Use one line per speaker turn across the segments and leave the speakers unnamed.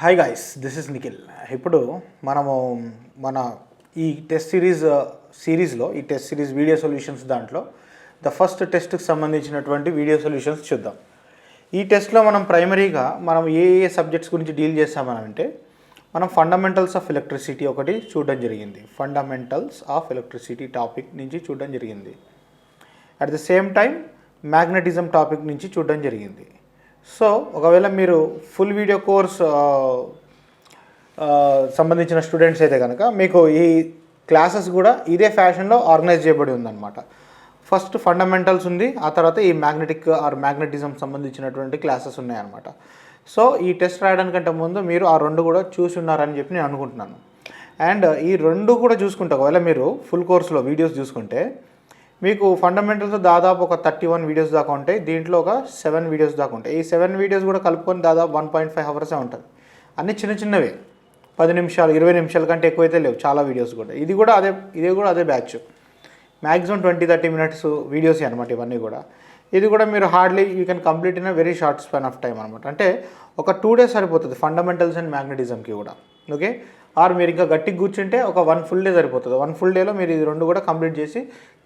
Hi guys, this is Nikhil. ఇప్పుడు మనము మన ఈ టెస్ట్ సిరీస్లో ఈ టెస్ట్ సిరీస్ వీడియో సొల్యూషన్స్ దాంట్లో ద ఫస్ట్ టెస్ట్కి సంబంధించినటువంటి వీడియో సొల్యూషన్స్ చూద్దాం. ఈ టెస్ట్లో మనం ప్రైమరీగా మనం ఏ సబ్జెక్ట్స్ గురించి డీల్ చేస్తామనంటే మనం ఫండమెంటల్స్ ఆఫ్ ఎలక్ట్రిసిటీ ఒకటి చూడడం జరిగింది. ఫండమెంటల్స్ ఆఫ్ ఎలక్ట్రిసిటీ టాపిక్ నుంచి చూడడం జరిగింది. At the same time magnetism topic నుంచి చూడడం జరిగింది. సో ఒకవేళ మీరు ఫుల్ వీడియో కోర్స్ సంబంధించిన స్టూడెంట్స్ అయితే కనుక మీకు ఈ క్లాసెస్ కూడా ఇదే ఫ్యాషన్లో ఆర్గనైజ్ చేయబడి ఉందన్నమాట. ఫస్ట్ ఫండమెంటల్స్ ఉంది, ఆ తర్వాత ఈ మ్యాగ్నెటిజం సంబంధించినటువంటి క్లాసెస్ ఉన్నాయన్నమాట. సో ఈ టెస్ట్ రాయడానికంటే ముందు మీరు ఆ రెండు కూడా చూసి ఉన్నారని చెప్పి నేను అనుకుంటున్నాను. అండ్ ఈ రెండు కూడా చూసుకుంటే ఒకవేళ మీరు ఫుల్ కోర్సులో వీడియోస్ చూసుకుంటే మీకు ఫండమెంటల్స్ దాదాపు ఒక 31 వీడియోస్ దాకా ఉంటాయి. దీంట్లో ఒక 7 వీడియోస్ దాకా ఉంటాయి. ఈ 7 వీడియోస్ కూడా కలుపుకొని దాదాపు 1.5 అవర్సే ఉంటుంది. అన్నీ చిన్న చిన్నవే, 10 నిమిషాలు 20 నిమిషాల కంటే ఎక్కువైతే లేవు చాలా వీడియోస్ కూడా. ఇదే కూడా అదే బ్యాచ్. మ్యాక్సిమం 20-30 మినిట్స్ వీడియోస్ అనమాట ఇవన్నీ కూడా. ఇది కూడా మీరు hardly you can complete in a very short span of time అనమాట. అంటే ఒక 2 days సరిపోతుంది ఫండమెంటల్స్ అండ్ మ్యాగ్నెటిజంకి కూడా. ఓకే, ఆర్ మీరు ఇంకా గట్టిగా కూర్చుంటే ఒక 1 full day సరిపోతుంది. 1 full dayలో మీరు ఇది రెండు కూడా కంప్లీట్ చేసి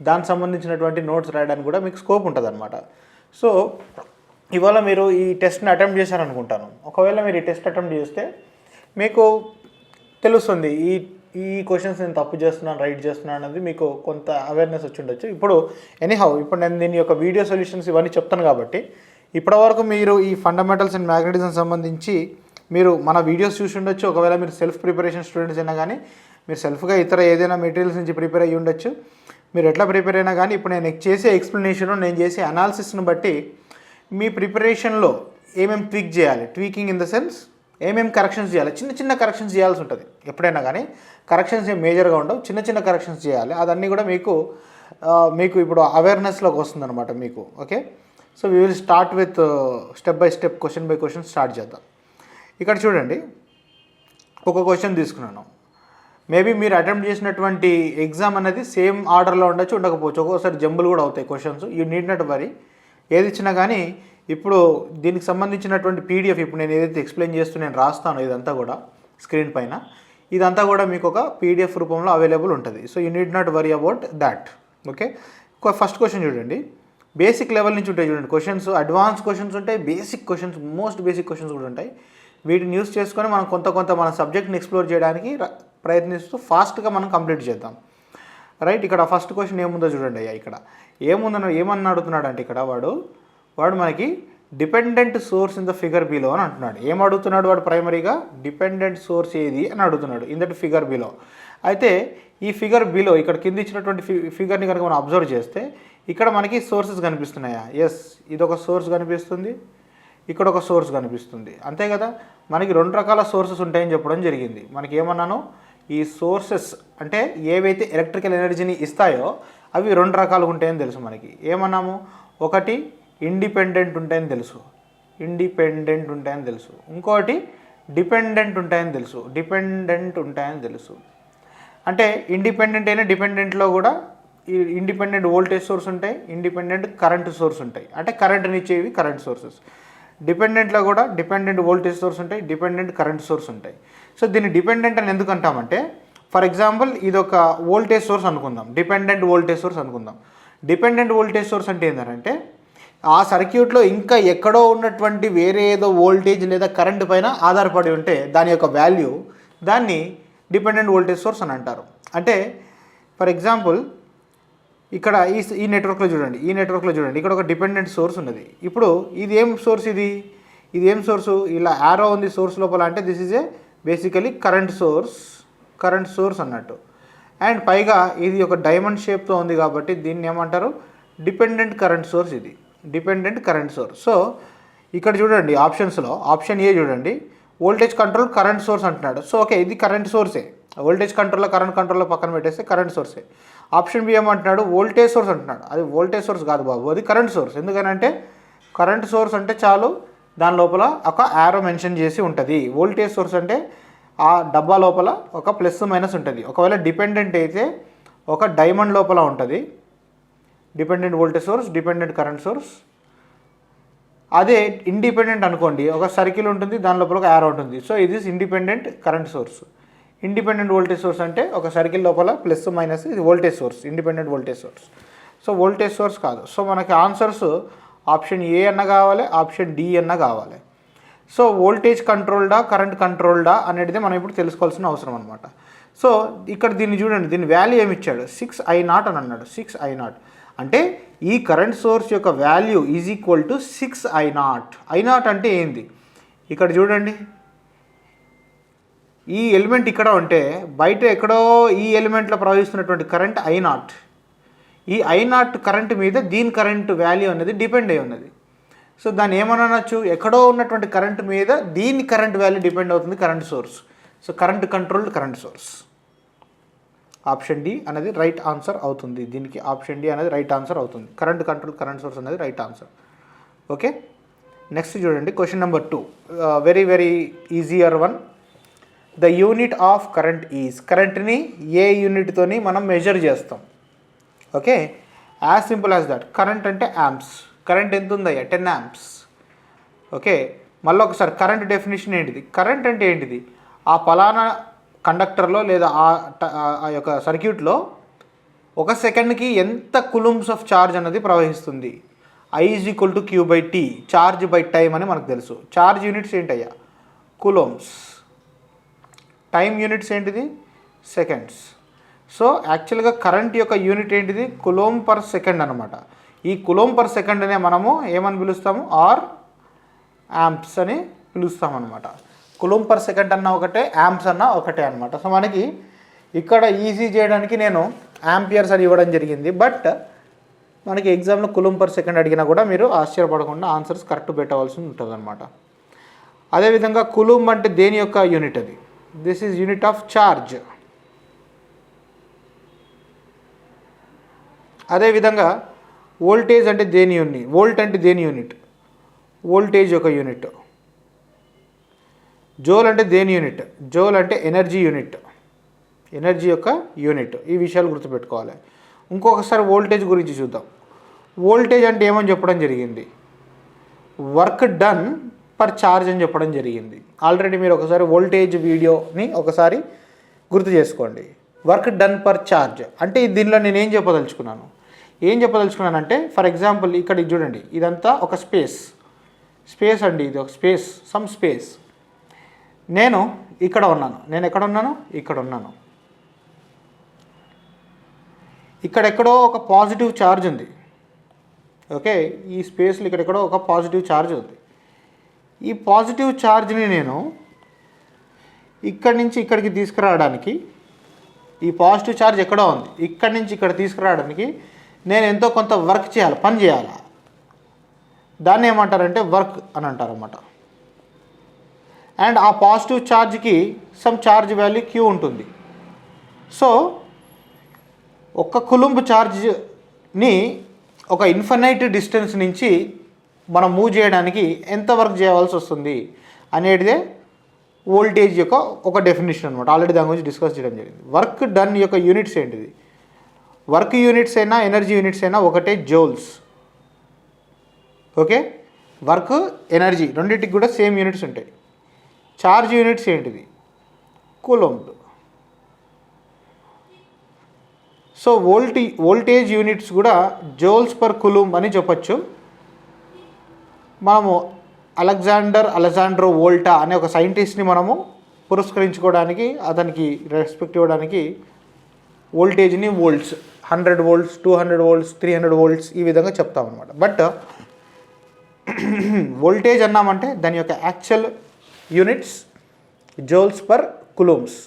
దానికి సంబంధించినటువంటి నోట్స్ రాయడానికి కూడా మీకు స్కోప్ ఉంటుంది అనమాట. సో ఇవాళ మీరు ఈ టెస్ట్ని అటెంప్ట్ చేశారనుకుంటాను. ఒకవేళ మీరు ఈ టెస్ట్ అటెంప్ట్ చేస్తే మీకు తెలుస్తుంది ఈ క్వశ్చన్స్ నేను తప్పు చేస్తున్నాను, రైట్ చేస్తున్నాను అనేది మీకు కొంత అవేర్నెస్ వచ్చి ఉండొచ్చు. ఇప్పుడు ఇప్పుడు నేను దీని యొక్క వీడియో సొల్యూషన్స్ ఇవన్నీ చెప్తాను కాబట్టి ఇప్పటివరకు మీరు ఈ ఫండమెంటల్స్ అండ్ మ్యాగ్నెటిజం సంబంధించి మీరు మన వీడియోస్ చూసి ఉండొచ్చు. ఒకవేళ మీరు సెల్ఫ్ ప్రిపరేషన్ స్టూడెంట్స్ అయినా కానీ మీరు సెల్ఫ్గా ఇతర ఏదైనా మెటీరియల్స్ నుంచి ప్రిపేర్ అయ్యి ఉండొచ్చు. మీరు ఎట్లా ప్రిపేర్ అయినా కానీ ఇప్పుడు నేను చేసే ఎక్స్ప్లెనేషన్, నేను చేసే అనాలిసిస్ని బట్టి మీ ప్రిపరేషన్లో ఏమేమి ట్వీక్ చేయాలి, ట్వీకింగ్ ఇన్ ద సెన్స్ ఏమేమి కరెక్షన్స్ చేయాలి, చిన్న చిన్న కరెక్షన్స్ చేయాల్సి ఉంటుంది ఎప్పుడైనా కానీ. కరెక్షన్స్ ఏం మేజర్గా ఉండవు, చిన్న చిన్న కరెక్షన్స్ చేయాలి. అదన్నీ కూడా మీకు ఇప్పుడు అవేర్నెస్లోకి వస్తుందన్నమాట మీకు. Okay, so we will start with step by step, question by question start చేద్దాం. ఇక్కడ చూడండి, ఒక క్వశ్చన్ తీసుకున్నాను. మేబీ మీరు అటెంప్ట్ చేసినటువంటి ఎగ్జామ్ అనేది సేమ్ ఆర్డర్లో ఉండొచ్చు, ఉండకపోవచ్చు. ఒక్కోసారి జంబులు కూడా అవుతాయి questions. You need not worry. ఏది ఇచ్చినా కానీ ఇప్పుడు దీనికి సంబంధించినటువంటి పీడిఎఫ్ ఇప్పుడు నేను ఏదైతే ఎక్స్ప్లెయిన్ చేస్తూ నేను రాస్తాను ఇదంతా కూడా స్క్రీన్ పైన, ఇదంతా కూడా మీకు ఒక పీడిఎఫ్ రూపంలో అవైలబుల్ ఉంటుంది. So you need not worry about that. Okay, first question చూడండి. బేసిక్ లెవెల్ నుంచి ఉంటాయి చూడండి క్వశ్చన్స్. అడ్వాన్స్ క్వశ్చన్స్ ఉంటాయి, basic questions, most basic questions కూడా ఉంటాయి. వీటిని యూస్ చేసుకొని మనం కొంత మన సబ్జెక్ట్ని ఎక్స్ప్లోర్ చేయడానికి ప్రయత్నిస్తూ ఫాస్ట్గా మనం కంప్లీట్ చేద్దాం. రైట్, ఇక్కడ ఫస్ట్ క్వశ్చన్ ఏముందో చూడండి. అయ్యా ఇక్కడ ఏమన్నా అడుగుతున్నాడు అంటే ఇక్కడ వాడు మనకి dependent source in the figure below అని అంటున్నాడు. ఏం అడుగుతున్నాడు వాడు? ప్రైమరీగా డిపెండెంట్ సోర్స్ ఏది అని అడుగుతున్నాడు ఇన్ దట్ ఫిగర్ బిలో. అయితే ఈ ఫిగర్ బిలో ఇక్కడ కింద ఇచ్చినటువంటి ఫిగర్ని కనుక మనం అబ్జర్వ్ చేస్తే ఇక్కడ మనకి సోర్సెస్ కనిపిస్తున్నాయా? ఎస్, ఇదొక సోర్స్ కనిపిస్తుంది, ఇక్కడ ఒక సోర్స్ కనిపిస్తుంది. అంతే కదా, మనకి 2 రకాల సోర్సెస్ ఉంటాయని చెప్పడం జరిగింది. మనకి ఏమన్నాను, ఈ సోర్సెస్ అంటే ఏవైతే ఎలక్ట్రికల్ ఎనర్జీని ఇస్తాయో అవి 2 రకాలుగా ఉంటాయని తెలుసు మనకి. ఏమన్నాము, ఒకటి ఇండిపెండెంట్ ఉంటాయని తెలుసు, ఇంకోటి డిపెండెంట్ ఉంటాయని తెలుసు. అంటే ఇండిపెండెంట్ అయినా డిపెండెంట్లో కూడా ఈ ఇండిపెండెంట్ వోల్టేజ్ సోర్స్ ఉంటాయి, ఇండిపెండెంట్ కరెంట్ సోర్స్ ఉంటాయి, అంటే కరెంట్ని ఇచ్చేవి కరెంట్ సోర్సెస్. డిపెండెంట్లో కూడా డిపెండెంట్ వోల్టేజ్ సోర్స్ ఉంటాయి, డిపెండెంట్ కరెంట్ సోర్స్ ఉంటాయి. సో దీన్ని డిపెండెంట్ అని ఎందుకు అంటామంటే, ఫర్ ఎగ్జాంపుల్ ఇది ఒక వోల్టేజ్ సోర్స్ అనుకుందాం, డిపెండెంట్ వోల్టేజ్ సోర్స్ అనుకుందాం. డిపెండెంట్ వోల్టేజ్ సోర్స్ అంటే ఏంటంటే ఆ సర్క్యూట్లో ఇంకా ఎక్కడో ఉన్నటువంటి వేరే ఏదో వోల్టేజ్ లేదా కరెంట్ పైన ఆధారపడి ఉంటే దాని యొక్క వాల్యూ, దాన్ని డిపెండెంట్ వోల్టేజ్ సోర్స్ అని అంటారు. అంటే ఫర్ ఎగ్జాంపుల్ ఇక్కడ ఈ నెట్వర్క్లో చూడండి, ఇక్కడ ఒక డిపెండెంట్ సోర్స్ ఉన్నది. ఇప్పుడు ఇది ఏం సోర్స్, ఇది ఏం సోర్సు? ఇలా యారో ఉంది సోర్స్ లోపల, అంటే this is a basically current source అన్నట్టు. అండ్ పైగా ఇది ఒక డైమండ్ షేప్తో ఉంది కాబట్టి దీన్ని ఏమంటారు? Dependent current source. ఇది డిపెండెంట్ కరెంట్ సోర్స్. సో ఇక్కడ చూడండి ఆప్షన్స్లో, ఆప్షన్ ఏ చూడండి, వోల్టేజ్ కంట్రోల్ కరెంట్ సోర్స్ అంటున్నాడు. సో ఓకే, ఇది కరెంట్ సోర్సే. వోల్టేజ్ కంట్రోల్లో కరెంట్ కంట్రోల్లో పక్కన పెట్టేస్తే కరెంట్ సోర్సే. ఆప్షన్ బి ఏమంటున్నాడు? వోల్టేజ్ సోర్స్ అంటున్నాడు. అది వోల్టేజ్ సోర్స్ కాదు బాబు, అది కరెంట్ సోర్స్. ఎందుకనంటే కరెంట్ సోర్స్ అంటే చాలు దాని లోపల ఒక యారో మెన్షన్ చేసి ఉంటుంది. వోల్టేజ్ సోర్స్ అంటే ఆ డబ్బా లోపల ఒక ప్లస్ మైనస్ ఉంటుంది. ఒకవేళ డిపెండెంట్ అయితే ఒక డైమండ్ లోపల ఉంటుంది dependent voltage source, dependent current source. అదే ఇండిపెండెంట్ అనుకోండి, ఒక సర్కిల్ ఉంటుంది, దాని లోపల ఒక యారో ఉంటుంది. సో ఇది independent current source. Independent voltage source అంటే ఒక సర్కిల్ లోపల ప్లస్ మైనస్, ఇది voltage source, independent voltage source. So voltage source కాదు. సో మనకి ఆన్సర్స్ ఆప్షన్ ఏ అన్న కావాలి, ఆప్షన్ డి అన్న కావాలి. సో వోల్టేజ్ కంట్రోల్డా కరెంట్ కంట్రోల్డా అనేది మనం ఇప్పుడు తెలుసుకోవాల్సిన అవసరం అనమాట. సో ఇక్కడ దీన్ని చూడండి, దీని వాల్యూ ఏమి ఇచ్చాడు, 6I0 అని అన్నాడు. 6I0 అంటే ఈ కరెంట్ సోర్స్ యొక్క value is equal to 6I0. I0 అంటే ఏంది, ఇక్కడ చూడండి, ఈ ఎలిమెంట్ ఇక్కడ ఉంటే బయట ఎక్కడో ఈ ఎలిమెంట్లో ప్రవహిస్తున్నటువంటి కరెంట్ I0. ఈ I0 కరెంట్ మీద దీని కరెంట్ వాల్యూ అనేది డిపెండ్ అయి ఉన్నది. సో దాన్ని ఏమనొచ్చు, ఎక్కడో ఉన్నటువంటి కరెంట్ మీద దీని కరెంట్ వాల్యూ డిపెండ్ అవుతుంది, current source. So current controlled current source. Option d అనేది రైట్ ఆన్సర్ అవుతుంది. దీనికి ఆప్షన్ డి అనేది రైట్ ఆన్సర్ అవుతుంది. కరెంట్ కంట్రోల్ కరెంట్ సోర్స్ అనేది రైట్ ఆన్సర్. ఓకే, నెక్స్ట్ చూడండి, question number 2, very very easier one. The unit of current is, కరెంట్ని ఏ యూనిట్తోని మనం మెజర్ చేస్తాం. Okay, as simple as that. Current అంటే యాంప్స్. కరెంట్ ఎంత ఉందయ్యా, 10 amps. ఓకే, మళ్ళీ ఒకసారి కరెంట్ డెఫినేషన్ ఏంటిది, కరెంట్ అంటే ఏంటిది, ఆ పలానా కండక్టర్లో లేదా ఆ యొక్క సర్క్యూట్లో ఒక సెకండ్కి ఎంత కులుమ్స్ ఆఫ్ ఛార్జ్ అనేది ప్రవహిస్తుంది. I is equal to Q/T, charge by time అని మనకు తెలుసు. ఛార్జ్ యూనిట్స్ ఏంటయ్యా, కులోమ్స్. టైం యూనిట్స్ ఏంటిది, సెకండ్స్. సో యాక్చువల్గా కరెంట్ యొక్క యూనిట్ ఏంటిది, కులోమ్ పర్ సెకండ్ అనమాట. ఈ కులోమ్ పర్ సెకండ్ అనే మనము ఏమని పిలుస్తాము, ఆర్ యాంప్స్ అని పిలుస్తాం అనమాట. కులోమ్ పర్ సెకండ్ అన్న ఒకటే, యాంప్స్ అన్న ఒకటే అనమాట. సో మనకి ఇక్కడ ఈజీ చేయడానికి నేను యాంపియర్స్ అని ఇవ్వడం జరిగింది. బట్ మనకి ఎగ్జామ్లో కులోమ్ పర్ సెకండ్ అడిగినా కూడా మీరు ఆశ్చర్యపడకుండా ఆన్సర్స్ కరెక్ట్ పెట్టవలసి ఉంటుంది అనమాట. అదేవిధంగా కులూమ్ అంటే దేని యొక్క యూనిట్, అది this is unit of charge. అదేవిధంగా వోల్టేజ్ అంటే దేని యూనిట్, వోల్ట్ అంటే దేని యూనిట్, వోల్టేజ్ యొక్క యూనిట్. జోల్ అంటే దేని యూనిట్, జోల్ అంటే ఎనర్జీ యూనిట్, ఎనర్జీ యొక్క యూనిట్. ఈ విషయాలు గుర్తుపెట్టుకోవాలి. ఇంకొకసారి వోల్టేజ్ గురించి చూద్దాం. వోల్టేజ్ అంటే ఏమని చెప్పడం జరిగింది, వర్క్ డన్ పర్ ఛార్జ్ అని చెప్పడం జరిగింది. ఆల్రెడీ మీరు ఒకసారి వోల్టేజ్ వీడియోని ఒకసారి గుర్తు చేసుకోండి. వర్క్ డన్ పర్ ఛార్జ్ అంటే దీనిలో నేను ఏం చెప్పదలుచుకున్నానంటే, ఫర్ ఎగ్జాంపుల్ ఇక్కడ చూడండి, ఇదంతా ఒక స్పేస్ అండి, ఇది ఒక స్పేస్, సమ్ స్పేస్. నేను ఇక్కడ ఉన్నాను, నేను ఎక్కడ ఉన్నాను, ఇక్కడ ఉన్నాను. ఇక్కడెక్కడో ఒక పాజిటివ్ ఛార్జ్ ఉంది. ఓకే, ఈ స్పేస్లో ఇక్కడెక్కడో ఒక పాజిటివ్ ఛార్జ్ ఉంది. ఈ పాజిటివ్ ఛార్జ్ని నేను ఇక్కడి నుంచి ఇక్కడికి తీసుకురావడానికి, ఈ పాజిటివ్ ఛార్జ్ ఎక్కడో ఉంది, ఇక్కడి నుంచి ఇక్కడ తీసుకురావడానికి నేను ఎంతో కొంత వర్క్ చేయాలి, పని చేయాలి. దాన్ని ఏమంటారంటే వర్క్ అని అంటారు అన్నమాట. అండ్ ఆ పాజిటివ్ ఛార్జ్కి సమ్ ఛార్జ్ వాల్యూ Q ఉంటుంది. సో ఒక కులుంబ్ ఛార్జ్ని ఒక ఇన్ఫినైట్ డిస్టెన్స్ నుంచి మనం మూవ్ చేయడానికి ఎంత వర్క్ చేయవలసి వస్తుంది అనేటిదే వోల్టేజ్ యొక్క ఒక డెఫినేషన్ అనమాట. ఆల్రెడీ దాని గురించి డిస్కస్ చేయడం జరిగింది. వర్క్ డన్ యొక్క యూనిట్స్ ఏంటిది, వర్క్ యూనిట్స్ అయినా ఎనర్జీ యూనిట్స్ అయినా ఒకటే, జౌల్స్. ఓకే, వర్క్ ఎనర్జీ రెండింటికి కూడా సేమ్ యూనిట్స్ ఉంటాయి. ఛార్జ్ యూనిట్స్ ఏంటిది, కూలంబ్. సో వోల్టేజ్ యూనిట్స్ కూడా జౌల్స్ పర్ కూలంబ్ అని చెప్పచ్చు. మనము అలెగ్జాండ్రో వోల్టా అనే ఒక సైంటిస్ట్ని మనము పురస్కరించుకోవడానికి, అతనికి రెస్పెక్ట్ ఇవ్వడానికి వోల్టేజ్ని వోల్ట్స్, 100 volts, 200 volts, 300 volts ఈ విధంగా చెప్తామన్నమాట. బట్ వోల్టేజ్ అన్నామంటే దాని యొక్క actual units joules per coulombs.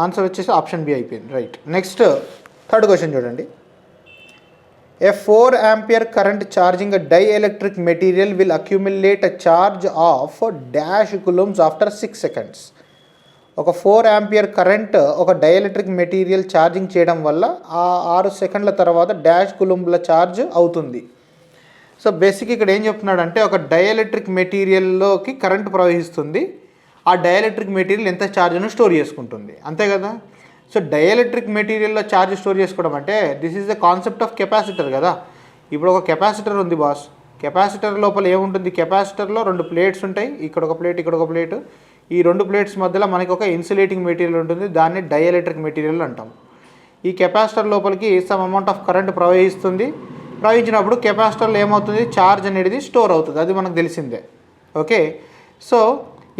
Answer వచ్చేసి ఆప్షన్ బి అయిపోయింది, రైట్. నెక్స్ట్ థర్డ్ క్వశ్చన్ చూడండి. A 4 ampere current charging a dielectric material will accumulate a charge of dash coulombs after 6 seconds. ఒక 4 ampere current ఒక dielectric material charging చేయడం వల్ల ఆ 6 సెకండ్ల తర్వాత డాష్ కులుంబ్ల ఛార్జ్ అవుతుంది. సో బేసిక్ ఇక్కడ ఏం చెప్తున్నాడంటే, ఒక డైఎలక్ట్రిక్ మెటీరియల్లోకి కరెంట్ ప్రవహిస్తుంది, ఆ డైఎలక్ట్రిక్ మెటీరియల్ ఎంత ఛార్జ్ను స్టోర్ చేసుకుంటుంది, అంతే కదా. సో డైఎలక్ట్రిక్ మెటీరియల్లో ఛార్జ్ స్టోర్ చేసుకోవడం అంటే this is the concept of capacitor కదా. ఇప్పుడు ఒక కెపాసిటర్ ఉంది బాస్. కెపాసిటర్ లోపల ఏముంటుంది? కెపాసిటర్లో 2 ప్లేట్స్ ఉంటాయి, ఇక్కడ ఒక ప్లేట్, ఇక్కడ ఒక ప్లేట్. ఈ 2 ప్లేట్స్ మధ్యలో మనకి ఒక ఇన్సులేటింగ్ మెటీరియల్ ఉంటుంది, దాన్ని డైఎలక్ట్రిక్ మెటీరియల్ అంటాం. ఈ కెపాసిటర్ లోపలికి సమ్ అమౌంట్ ఆఫ్ కరెంట్ ప్రవహిస్తుంది. ప్రవహించినప్పుడు కెపాసిటర్లో ఏమవుతుంది? ఛార్జ్ అనేది స్టోర్ అవుతుంది, అది మనకు తెలిసిందే. ఓకే, సో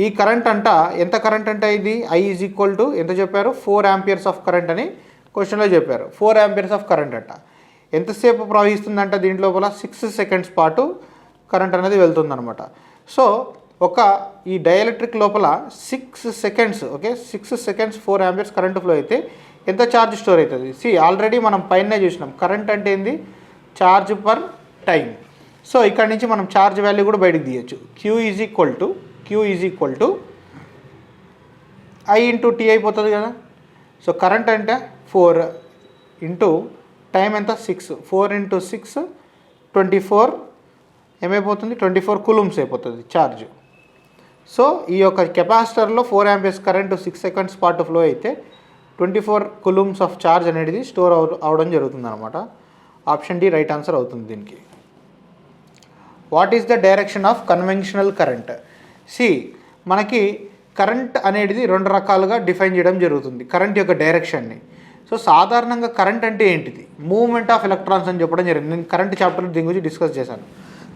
ఈ కరెంట్ అంట ఎంత కరెంట్ అంటే ఇది I ఈజ్ ఈక్వల్ టు ఎంత చెప్పారు? 4 ఆంపియర్స్ ఆఫ్ కరెంట్ అని క్వశ్చన్లో చెప్పారు. 4 ఆంపియర్స్ ఆఫ్ కరెంట్ అంట. ఎంతసేపు ప్రవహిస్తుందంట? దీంట్ లోపల 6 సెకండ్స్ పాటు కరెంట్ అనేది వెళ్తుందనమాట. సో ఈ డైఎలక్ట్రిక్ లోపల 6 seconds, okay, 6 seconds 4 amperes current flow అయితే ఎంత ఛార్జ్ స్టోర్ అవుతుంది? ఆల్రెడీ మనం పైన చూసినాం, కరెంట్ అంటే ఏంది? Charge per time. సో ఇక్కడ నుంచి మనం ఛార్జ్ వాల్యూ కూడా బయటకు తీయచ్చు. Q is equal to I into T అయిపోతుంది కదా. సో కరెంట్ అంటే 4 ఇంటూ టైం ఎంత? 6. 4 ఇంటూ 6 24 ఏమైపోతుంది? 24 కూలూమ్స్ అయిపోతుంది ఛార్జ్. సో ఈ యొక్క కెపాసిటర్లో 4 ఆంపియర్స్ కరెంటు 6 సెకండ్స్ పాటు ఫ్లో అయితే 24 కూలూమ్స్ ఆఫ్ ఛార్జ్ అనేది స్టోర్ అవడం జరుగుతుంది అనమాట. ఆప్షన్ డి రైట్ ఆన్సర్ అవుతుంది దీనికి. What is the direction of conventional current? మనకి కరెంట్ అనేది 2 రకాలుగా డిఫైన్ చేయడం జరుగుతుంది, కరెంట్ యొక్క డైరెక్షన్ని. సో సాధారణంగా కరెంట్ అంటే ఏంటిది? మూవ్మెంట్ ఆఫ్ ఎలక్ట్రాన్స్ అని చెప్పడం జరిగింది. నేను కరెంట్ చాప్టర్లో దీని గురించి డిస్కస్ చేశాను.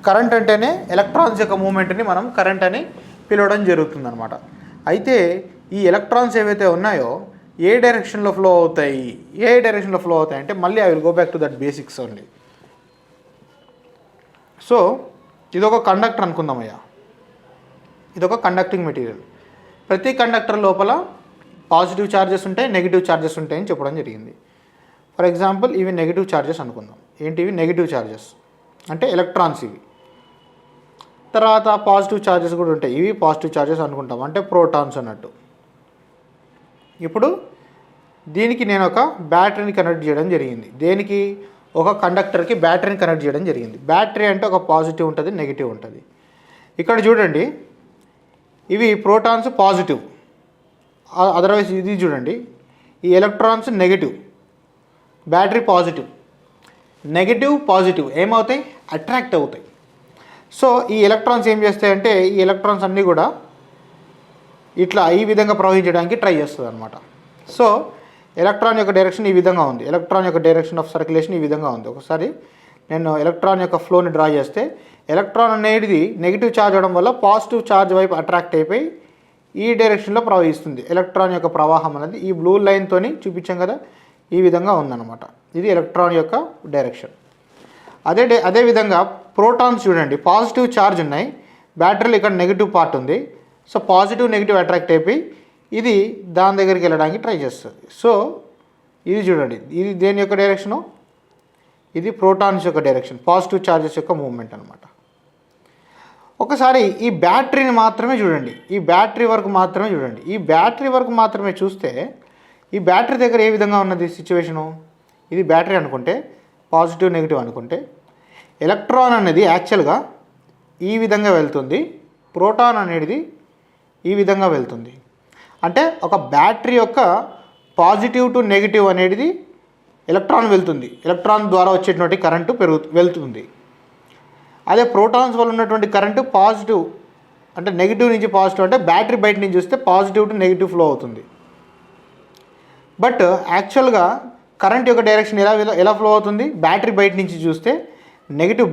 కరెంట్ అంటేనే ఎలక్ట్రాన్స్ యొక్క మూవ్మెంట్ని మనం కరెంట్ అని పిలవడం జరుగుతుందన్నమాట. అయితే ఈ ఎలక్ట్రాన్స్ ఏవైతే ఉన్నాయో ఏ డైరెక్షన్లో ఫ్లో అవుతాయి అంటే మళ్ళీ I will go back to that basics only. So ఇదొక కండక్టర్ అనుకుందామయ్యా, ఇదొక కండక్టింగ్ మెటీరియల్. ప్రతి కండక్టర్ లోపల పాజిటివ్ ఛార్జెస్ ఉంటాయి, నెగిటివ్ ఛార్జెస్ ఉంటాయని చెప్పడం జరిగింది. ఫర్ ఎగ్జాంపుల్ ఇవి నెగిటివ్ ఛార్జెస్ అనుకుందాం. ఏంటివి? నెగిటివ్ ఛార్జెస్ అంటే ఎలక్ట్రాన్స్ ఇవి. తర్వాత పాజిటివ్ ఛార్జెస్ కూడా ఉంటాయి, ఇవి పాజిటివ్ ఛార్జెస్ అనుకుంటాం, అంటే ప్రోటాన్స్ అన్నట్టు. ఇప్పుడు దీనికి నేను ఒక బ్యాటరీని కనెక్ట్ చేయడం జరిగింది. దేనికి? ఒక కండక్టర్కి బ్యాటరీని కనెక్ట్ చేయడం జరిగింది. బ్యాటరీ అంటే ఒక పాజిటివ్ ఉంటుంది, నెగిటివ్ ఉంటుంది. ఇక్కడ చూడండి, ఇవి ప్రోటాన్స్ పాజిటివ్, అదర్వైజ్ ఇది చూడండి, ఈ electrons negative, battery positive. Negative positive ఏమవుతాయి? అట్రాక్ట్ అవుతాయి. సో ఈ ఎలక్ట్రాన్స్ ఏం చేస్తాయంటే ఈ ఎలక్ట్రాన్స్ అన్నీ కూడా ఇట్లా ఈ విధంగా ప్రవహించడానికి ట్రై చేస్తుంది అనమాట. సో ఎలక్ట్రాన్ యొక్క డైరెక్షన్ ఈ విధంగా ఉంది, ఎలక్ట్రాన్ యొక్క డైరెక్షన్ ఆఫ్ సర్క్యులేషన్ ఈ విధంగా ఉంది. ఒకసారి నేను ఎలక్ట్రాన్ యొక్క ఫ్లోని డ్రా చేస్తే ఎలక్ట్రాన్ అనేది నెగిటివ్ ఛార్జ్ అవడం వల్ల పాజిటివ్ ఛార్జ్ వైపు అట్రాక్ట్ అయిపోయి ఈ డైరెక్షన్లో ప్రవహిస్తుంది. ఎలక్ట్రాన్ యొక్క ప్రవాహం అనేది ఈ బ్లూ లైన్తోని చూపించాం కదా, ఈ విధంగా ఉందన్నమాట. ఇది ఎలక్ట్రాన్ యొక్క డైరెక్షన్. అదేవిధంగా ప్రోటాన్స్ చూడండి, పాజిటివ్ ఛార్జ్ ఉన్నాయి, బ్యాటరీలో ఇక్కడ నెగిటివ్ పార్ట్ ఉంది. సో పాజిటివ్ నెగిటివ్ అట్రాక్ట్ అయిపోయి ఇది దాని దగ్గరికి వెళ్ళడానికి ట్రై చేస్తుంది. సో ఇది చూడండి, ఇది దేని యొక్క డైరెక్షను? ఇది ప్రోటాన్స్ యొక్క డైరెక్షన్, పాజిటివ్ ఛార్జెస్ యొక్క మూవ్మెంట్ అనమాట. ఒకసారి ఈ బ్యాటరీని మాత్రమే చూడండి, ఈ బ్యాటరీ వరకు మాత్రమే చూస్తే ఈ బ్యాటరీ దగ్గర ఏ విధంగా ఉన్నది సిచ్యువేషను? ఇది బ్యాటరీ అనుకుంటే, పాజిటివ్ నెగిటివ్ అనుకుంటే, ఎలక్ట్రాన్ అనేది యాక్చువల్గా ఈ విధంగా వెళ్తుంది, ప్రోటాన్ అనేది ఈ విధంగా వెళ్తుంది. అంటే ఒక బ్యాటరీ యొక్క పాజిటివ్ టు నెగిటివ్ అనేది ఎలక్ట్రాన్ వెళ్తుంది, ఎలక్ట్రాన్ ద్వారా వచ్చేటువంటి కరెంటు వెళ్తుంది. అదే ప్రోటాన్స్ వల్ల ఉన్నటువంటి కరెంటు పాజిటివ్, అంటే నెగిటివ్ నుంచి పాజిటివ్, అంటే బ్యాటరీ బయట నుంచి చూస్తే పాజిటివ్ టు నెగిటివ్ ఫ్లో అవుతుంది. బట్ యాక్చువల్గా కరెంట్ యొక్క డైరెక్షన్ ఎలా ఫ్లో అవుతుంది? బ్యాటరీ బయట నుంచి చూస్తే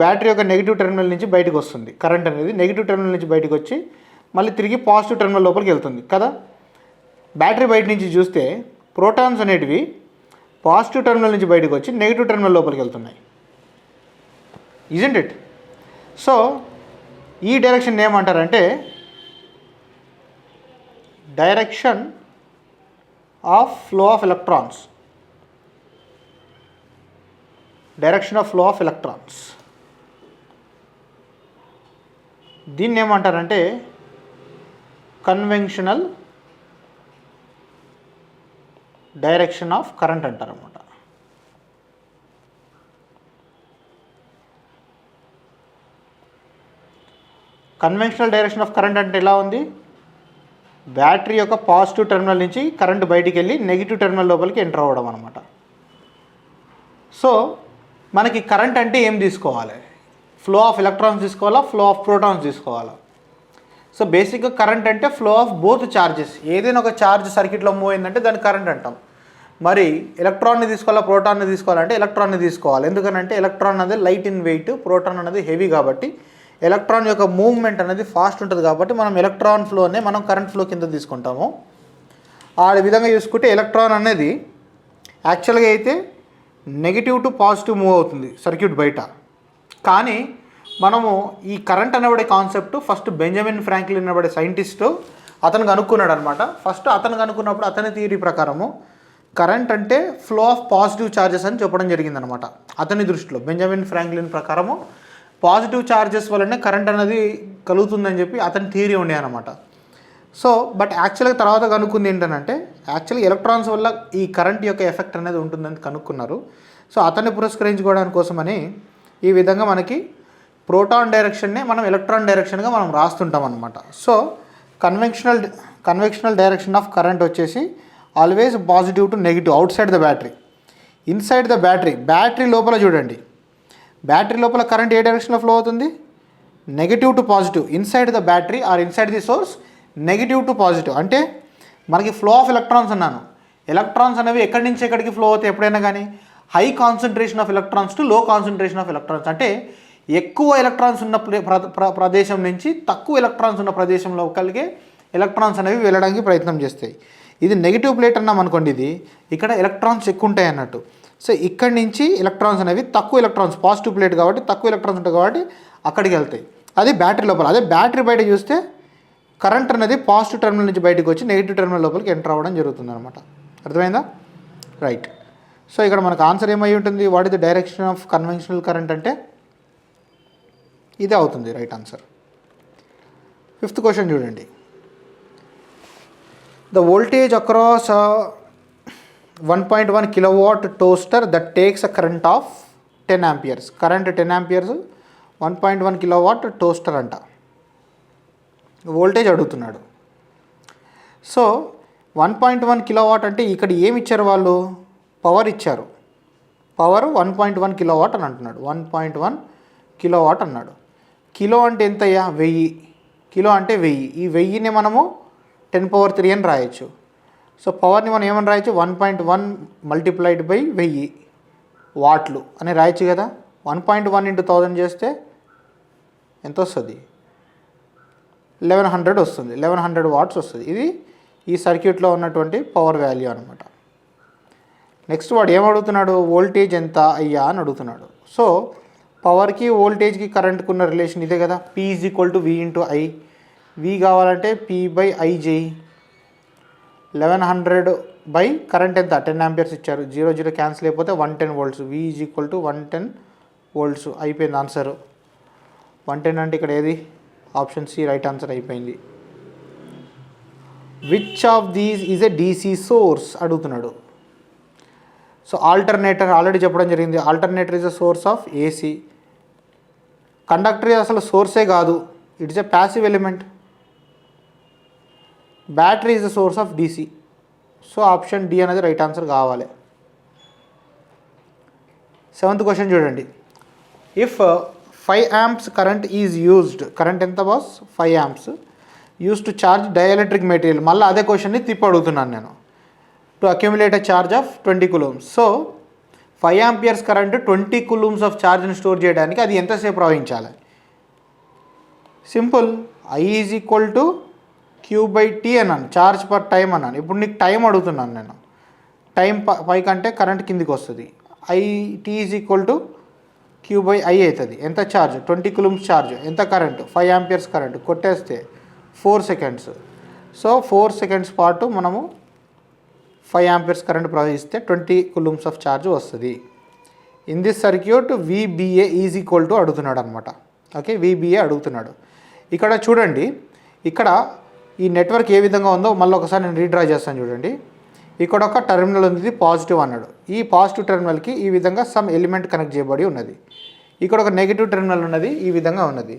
బ్యాటరీ యొక్క నెగిటివ్ టెర్మినల్ నుంచి బయటకు వస్తుంది. కరెంట్ అనేది నెగిటివ్ టెర్మినల్ నుంచి బయటకు వచ్చి మళ్ళీ తిరిగి పాజిటివ్ టెర్మినల్ లోపలికి వెళ్తుంది కదా. బ్యాటరీ బయట నుంచి చూస్తే ప్రోటాన్స్ అనేటివి పాజిటివ్ టెర్మినల్ నుంచి బయటకు వచ్చి నెగిటివ్ టెర్మినల్ లోపలికి వెళ్తున్నాయి. Isn't it? సో ఈ డైరెక్షన్ ఏమంటారంటే direction of flow of electrons. దీన్ని ఏమంటారంటే కన్వెన్షనల్ డైరెక్షన్ ఆఫ్ కరెంట్ అంటారన్నమాట. కన్వెన్షనల్ డైరెక్షన్ ఆఫ్ కరెంట్ అంటే ఎలా ఉంది? బ్యాటరీ యొక్క పాజిటివ్ టెర్మినల్ నుంచి కరెంట్ బయటికి వెళ్ళి నెగిటివ్ టెర్మినల్ లోపలికి ఎంటర్ అవ్వడం అనమాట. సో మనకి కరెంట్ అంటే ఏం తీసుకోవాలి? ఫ్లో ఆఫ్ ఎలక్ట్రాన్స్ తీసుకోవాలా, ఫ్లో ఆఫ్ ప్రోటాన్స్ తీసుకోవాలా? సో బేసిక్గా కరెంట్ అంటే ఫ్లో ఆఫ్ బోత్ చార్జెస్. ఏదైనా ఒక ఛార్జ్ సర్క్యూట్లో మూవ్ అయిందంటే దాన్ని కరెంట్ అంటాం. మరి ఎలక్ట్రాన్ని తీసుకోవాలా, ప్రోటాన్ని తీసుకోవాలంటే ఎలక్ట్రాన్ని తీసుకోవాలి. ఎందుకనంటే ఎలక్ట్రాన్ అనేది లైట్ ఇన్ వెయిట్, ప్రోటాన్ అనేది హెవీ. కాబట్టి ఎలక్ట్రాన్ యొక్క మూవ్మెంట్ అనేది ఫాస్ట్ ఉంటుంది. కాబట్టి మనం ఎలక్ట్రాన్ ఫ్లోనే మనం కరెంట్ ఫ్లో కింద తీసుకుంటాము. ఆ విధంగా చూసుకుంటే ఎలక్ట్రాన్ అనేది యాక్చువల్గా అయితే నెగిటివ్ టు పాజిటివ్ మూవ్ అవుతుంది సర్క్యూట్ బయట. కానీ మనము ఈ కరెంట్ అనబడే కాన్సెప్ట్ ఫస్ట్ బెంజమిన్ ఫ్రాంక్లిన్ అనబడే సైంటిస్టు అతను కనుక్కున్నాడు అనమాట. ఫస్ట్ అతను కనుక్కున్నప్పుడు అతని థియరీ ప్రకారము కరెంట్ అంటే ఫ్లో ఆఫ్ పాజిటివ్ ఛార్జెస్ అని చెప్పడం జరిగిందనమాట. అతని దృష్టిలో బెంజమిన్ ఫ్రాంక్లిన్ ప్రకారము పాజిటివ్ ఛార్జెస్ వల్లనే కరెంట్ అనేది కలుగుతుందని చెప్పి అతని థియరీ ఉండే అనమాట. సో బట్ యాక్చువల్గా తర్వాత కనుక్కుంది ఏంటంటే యాక్చువల్గా ఎలక్ట్రాన్స్ వల్ల ఈ కరెంట్ యొక్క ఎఫెక్ట్ అనేది ఉంటుందని కనుక్కున్నారు. సో అతన్ని పురస్కరించుకోవడానికి కోసమని ఈ విధంగా మనకి ప్రోటాన్ డైరెక్షన్నే మనం ఎలక్ట్రాన్ డైరెక్షన్గా మనం రాస్తుంటాం అనమాట. So conventional direction of current వచ్చేసి always positive to negative outside the battery. Inside the battery లోపల చూడండి, బ్యాటరీ లోపల కరెంట్ ఏ డైరెక్షన్లో ఫ్లో అవుతుంది? Negative to positive. Inside the battery or inside the source negative to positive. అంటే మనకి flow of electrons అన్నాను. ఎలక్ట్రాన్స్ అనేవి ఎక్కడి నుంచి ఎక్కడికి ఫ్లో అవుతాయి ఎప్పుడైనా కానీ? High concentration of electrons to low concentration of electrons. అంటే ఎక్కువ ఎలక్ట్రాన్స్ ఉన్న ప్రదేశం నుంచి తక్కువ ఎలక్ట్రాన్స్ ఉన్న ప్రదేశంలో కలిగే ఎలక్ట్రాన్స్ అనేవి వెళ్ళడానికి ప్రయత్నం చేస్తాయి. ఇది నెగిటివ్ ప్లేట్ అన్నాం అనుకోండి, ఇది ఇక్కడ ఎలక్ట్రాన్స్ ఎక్కువ ఉంటాయి అన్నట్టు. సో ఇక్కడి నుంచి ఎలక్ట్రాన్స్ అనేవి తక్కువ ఎలక్ట్రాన్స్, పాజిటివ్ ప్లేట్ కాబట్టి తక్కువ ఎలక్ట్రాన్స్ ఉంటాయి కాబట్టి అక్కడికి వెళ్తాయి. అది బ్యాటరీ లోపల. అదే బ్యాటరీ బయట చూస్తే కరెంట్ అనేది పాజిటివ్ టెర్మినల్ నుంచి బయటకు వచ్చి నెగిటివ్ టెర్మినల్ లోపలికి ఎంటర్ అవ్వడం జరుగుతుంది అనమాట. అర్థమైందా? రైట్. సో ఇక్కడ మనకు ఆన్సర్ ఏమై ఉంటుంది? What is the direction of conventional current అంటే ఇదే అవుతుంది రైట్ ఆన్సర్. 5th క్వశ్చన్ చూడండి. The voltage across 1.1 kilowatt toaster that takes a current of 10 amperes. Current 10 amperes 1.1 kilowatt toaster అంట. వోల్టేజ్ అడుగుతున్నాడు. సో 1.1 kilowatt అంటే ఇక్కడ ఏమి ఇచ్చారు వాళ్ళు? పవర్ ఇచ్చారు. పవర్ 1.1 kilowatt అని అంటున్నాడు. 1.1 kilowatt అన్నాడు. కిలో అంటే ఎంతయ్యా? 1000. కిలో అంటే 1000. ఈ 1000ని మనము 10^3 అని రాయొచ్చు. సో పవర్ని మనం ఏమని రాయొచ్చు? 1.1 multiplied by 1000 వాట్లు అని రాయొచ్చు కదా. 1.1 into 1000 చేస్తే ఎంత వస్తుంది? 1100 వస్తుంది. 1100 watts వస్తుంది. ఇది ఈ సర్క్యూట్లో ఉన్నటువంటి పవర్ వాల్యూ అనమాట. నెక్స్ట్ వాడు ఏమడుగుతున్నాడు? వోల్టేజ్ ఎంత అయ్యా అని అడుగుతున్నాడు. సో పవర్కి వోల్టేజ్కి కరెంట్కి ఉన్న రిలేషన్ ఇదే కదా. P = V × I. V కావాలంటే P/I చేయి. 1100 బై కరెంట్ ఎంత? 10 amperes ఇచ్చారు. 0 క్యాన్సిల్ అయిపోతే 110 volts. V = 110 volts. అయిపోయింది ఆన్సర్. 110 అంటే ఇక్కడ ఏది? ఆప్షన్ సి రైట్ ఆన్సర్ అయిపోయింది. Which of these is a DC source అడుగుతున్నాడు. సో ఆల్టర్నేటర్ ఆల్రెడీ చెప్పడం జరిగింది. Alternator is a source of AC. Conductor అసలు సోర్సే కాదు, it's a passive element. Battery is the source of DC. So option d అనేది right answer కావాలి. 7th question చూడండి. If 5 amps current is used, current ఎంత boss? 5 amps use to charge dielectric material. మళ్ళీ అదే క్వశ్చన్ని తిప్పి అడుగుతున్నాను నేను. To accumulate a charge of 20 coulombs. So 5 amperes current 20 coulombs of ఛార్జ్ని స్టోర్ చేయడానికి అది ఎంతసేపు ప్రవహించాలి? సింపుల్. I = Q/T అన్నాను. ఛార్జ్ పర్ టైం అన్నాను. ఇప్పుడు నీకు టైం అడుగుతున్నాను నేను. టైం పైకి అంటే కరెంట్ కిందికి వస్తుంది. IT = Q/I అవుతుంది. ఎంత ఛార్జ్? 20 coulombs charge. ఎంత కరెంట్? 5 amperes current. కొట్టేస్తే 4 seconds. సో 4 seconds పాటు మనము 5 amperes కరెంట్ ప్రవహిస్తే 20 coulombs ఆఫ్ ఛార్జ్ వస్తుంది. ఇన్ దిస్ సర్క్యూట్ VBA = అడుగుతున్నాడు అనమాట. ఓకే, VBA అడుగుతున్నాడు. ఇక్కడ చూడండి, ఇక్కడ ఈ నెట్వర్క్ ఏ విధంగా ఉందో మళ్ళీ ఒకసారి నేను రీడ్రా చేస్తాను చూడండి. ఇక్కడ ఒక టెర్మినల్ ఉంది, పాజిటివ్ అన్నాడు. ఈ పాజిటివ్ టెర్మినల్కి ఈ విధంగా సమ్ ఎలిమెంట్ కనెక్ట్ చేయబడి ఉన్నది. ఇక్కడ ఒక నెగిటివ్ టెర్మినల్ ఉన్నది, ఈ విధంగా ఉన్నది.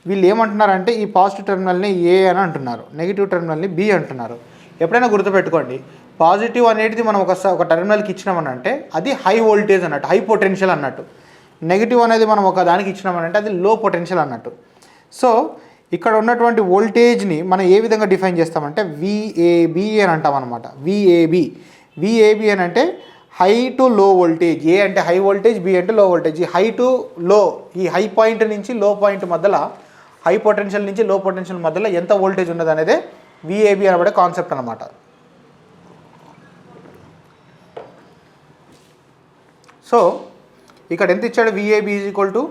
వీళ్ళు ఏమంటున్నారంటే ఈ పాజిటివ్ టెర్మినల్ని A అని అంటున్నారు, నెగిటివ్ టెర్మినల్ని B అంటున్నారు. ఎప్పుడైనా గుర్తుపెట్టుకోండి, పాజిటివ్ అనేది మనం ఒక టెర్మినల్కి ఇచ్చినామని అంటే అది హై వోల్టేజ్ అన్నట్టు, హై పొటెన్షియల్ అన్నట్టు. నెగిటివ్ అనేది మనం ఒక దానికి ఇచ్చినామనంటే అది లో పొటెన్షియల్ అన్నట్టు. సో ఇక్కడ ఉన్నటువంటి వోల్టేజ్ని మనం ఏ విధంగా డిఫైన్ చేస్తామంటే విఏబి అని అంటాం అనమాట. విఏబి అని అంటే హై టు లో వోల్టేజ్. ఏ అంటే హై వోల్టేజ్, బి అంటే లో వోల్టేజ్. ఈ హై టు లో, ఈ హై పాయింట్ నుంచి లో పాయింట్ మధ్యలో, హై పొటెన్షియల్ నుంచి లో పొటెన్షియల్ మధ్యలో ఎంత వోల్టేజ్ ఉన్నది అనేది విఏబి అనబడే కాన్సెప్ట్ అనమాట. సో ఇక్కడ ఎంత ఇచ్చాడు, VAB is equal to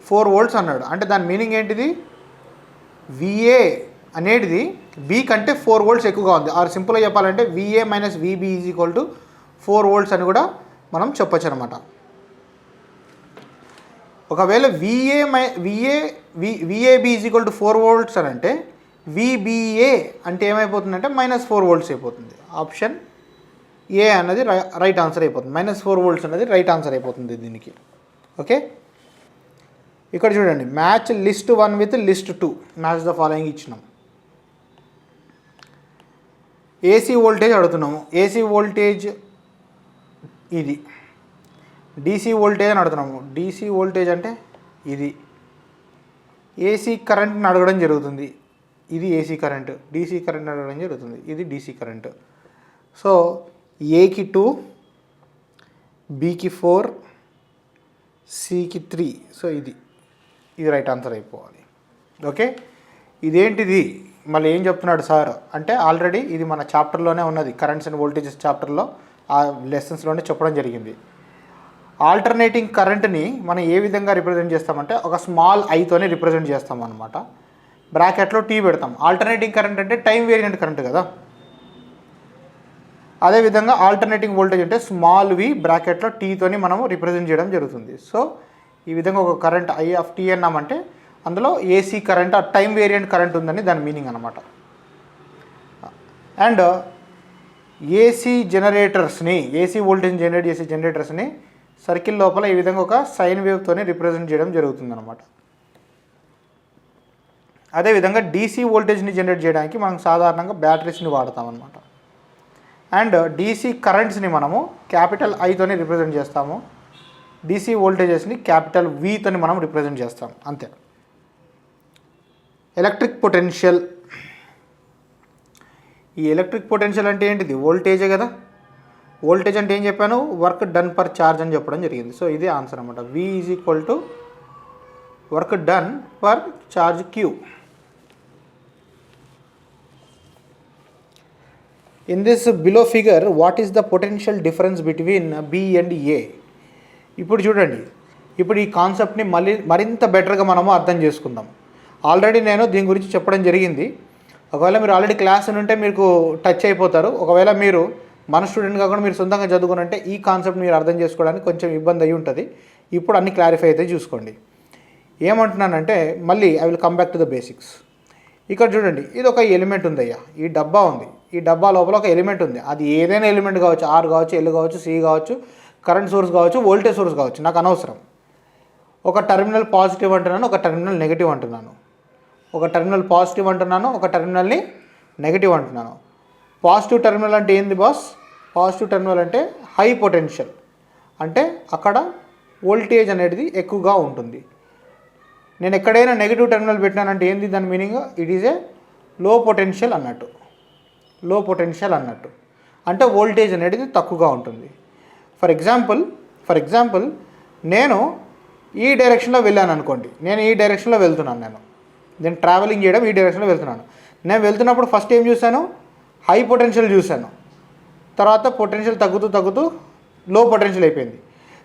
4 volts అన్నాడు. అంటే దాని మీనింగ్ ఏంటిది, విఏ అనేది బి కంటే 4 volts ఎక్కువగా ఉంది. ఆర్ సింపుల్గా చెప్పాలంటే VA minus VB is equal to 4 volts అని కూడా మనం చెప్పొచ్చు అనమాట. ఒకవేళ VAB is equal to 4 volts అని అంటే విబిఏ అంటే ఏమైపోతుందంటే -4 volts అయిపోతుంది. ఆప్షన్ ఏ అన్నది రైట్ ఆన్సర్ అయిపోతుంది. -4 volts అనేది రైట్ ఆన్సర్ అయిపోతుంది దీనికి. ఓకే, ఇక్కడ చూడండి, match list 1 with list 2, match the following ఇచ్చినాం. ఏసీ వోల్టేజ్ అడుగుతున్నాము. ఏసీ వోల్టేజ్ ఇది, డీసీ వోల్టేజ్ అని అడుగుతున్నాము. డీసీ వోల్టేజ్ అంటే ఇది. ఏసీ కరెంట్ని అడగడం జరుగుతుంది. ఇది ఏసీ కరెంట్. డీసీ కరెంట్ అడగడం జరుగుతుంది. ఇది డీసీ కరెంట్. సో ఏకి 2, బికి 4, సికి 3. సో ఇది రైట్ ఆన్సర్ అయిపోవాలి. ఓకే, ఇదేంటిది మళ్ళీ ఏం చెప్తున్నాడు సార్ అంటే ఆల్రెడీ ఇది మన చాప్టర్లోనే ఉన్నది. కరెంట్స్ అండ్ వోల్టేజెస్ చాప్టర్లో ఆ లెసన్స్లోనే చెప్పడం జరిగింది. ఆల్టర్నేటింగ్ కరెంట్ని మనం ఏ విధంగా రిప్రజెంట్ చేస్తామంటే ఒక స్మాల్ ఐతోనే రిప్రజెంట్ చేస్తాం అనమాట. బ్రాకెట్లో టీ పెడతాం. ఆల్టర్నేటింగ్ కరెంట్ అంటే టైం వేరియంట్ కరెంట్ కదా. అదేవిధంగా ఆల్టర్నేటింగ్ వోల్టేజ్ అంటే స్మాల్ వి బ్రాకెట్లో టీతోని మనము రిప్రజెంట్ చేయడం జరుగుతుంది. సో ఈ విధంగా ఒక కరెంట్ ఐ ఆఫ్ టీ అన్నామంటే అందులో ఏసీ కరెంట్, ఆ టైం వేరియంట్ కరెంట్ ఉందని దాని మీనింగ్ అనమాట. అండ్ ఏసీ జనరేటర్స్ని, ఏసీ వోల్టేజ్ జనరేట్ చేసే జనరేటర్స్ని సర్కిల్ లోపల ఈ విధంగా ఒక సైన్ వేవ్తోనే రిప్రజెంట్ చేయడం జరుగుతుంది అనమాట. అదేవిధంగా డీసీ వోల్టేజ్ని జనరేట్ చేయడానికి మనం సాధారణంగా బ్యాటరీస్ని వాడతాం అనమాట. అండ్ డీసీ కరెంట్స్ని మనము క్యాపిటల్ ఐతోనే రిప్రజెంట్ చేస్తాము. డీసీ వోల్టేజెస్ని క్యాపిటల్ వీతోని మనం రిప్రజెంట్ చేస్తాం, అంతే. ఎలక్ట్రిక్ పొటెన్షియల్, ఈ ఎలక్ట్రిక్ పొటెన్షియల్ అంటే ఏంటిది, వోల్టేజే కదా. వోల్టేజ్ అంటే ఏం చెప్పాను, వర్క్ డన్ పర్ ఛార్జ్ అని చెప్పడం జరిగింది. సో ఇది ఆన్సర్ అనమాట. V is equal to work done per charge Q. In this below figure what is the potential difference between B and A. ఇప్పుడు చూడండి, ఇప్పుడు ఈ కాన్సెప్ట్ని మరింత బెటర్గా మనము అర్థం చేసుకుందాం. ఆల్రెడీ నేను దీని గురించి చెప్పడం జరిగింది. ఒకవేళ మీరు ఆల్రెడీ క్లాస్ ఉంటే మీకు టచ్ అయిపోతారు. ఒకవేళ మీరు మన స్టూడెంట్ కాకుండా మీరు సొంతంగా చదువుకుని ఈ కాన్సెప్ట్ మీరు అర్థం చేసుకోవడానికి కొంచెం ఇబ్బంది అయి ఉంటుంది. ఇప్పుడు అన్ని క్లారిఫై అయితే చూసుకోండి. ఏమంటున్నానంటే మళ్ళీ I will come back to the basics. ఇక్కడ చూడండి, ఇది ఒక ఎలిమెంట్ ఉందయ్యా, ఈ డబ్బా ఉంది. ఈ డబ్బా లోపల ఒక ఎలిమెంట్ ఉంది. అది ఏదైనా ఎలిమెంట్ కావచ్చు, ఆర్ కావచ్చు, ఎల్ కావచ్చు, సి కావచ్చు, కరెంట్ సోర్స్ కావచ్చు, వోల్టేజ్ సోర్స్ కావచ్చు, నాకు అనవసరం. ఒక టెర్మినల్ పాజిటివ్ అంటున్నాను, ఒక టెర్మినల్ నెగిటివ్ అంటున్నాను. ఒక టెర్మినల్ పాజిటివ్ అంటున్నాను, ఒక టెర్మినల్ని నెగిటివ్ అంటున్నాను. పాజిటివ్ టెర్మినల్ అంటే ఏంది బాస్? పాజిటివ్ టెర్మినల్ అంటే హై పొటెన్షియల్, అంటే అక్కడ వోల్టేజ్ అనేది ఎక్కువగా ఉంటుంది. నేను ఎక్కడైనా నెగిటివ్ టెర్మినల్ పెట్టినానంటే ఏంది దాని మీనింగ్? ఇట్ ఈజ్ ఏ లో పొటెన్షియల్ అన్నట్టు. లో పొటెన్షియల్ అన్నట్టు అంటే వోల్టేజ్ అనేది తక్కువగా ఉంటుంది. ఫర్ ఎగ్జాంపుల్ నేను ఈ డైరెక్షన్లో వెళ్ళాను అనుకోండి. నేను ఈ డైరెక్షన్లో వెళ్తున్నాను. నేను ట్రావెలింగ్ చేయడం ఈ డైరెక్షన్లో వెళ్తున్నాను. నేను వెళ్తున్నప్పుడు ఫస్ట్ ఏం చూశాను? హై పొటెన్షియల్ చూశాను. తర్వాత పొటెన్షియల్ తగ్గుతూ లో పొటెన్షియల్ అయిపోయింది.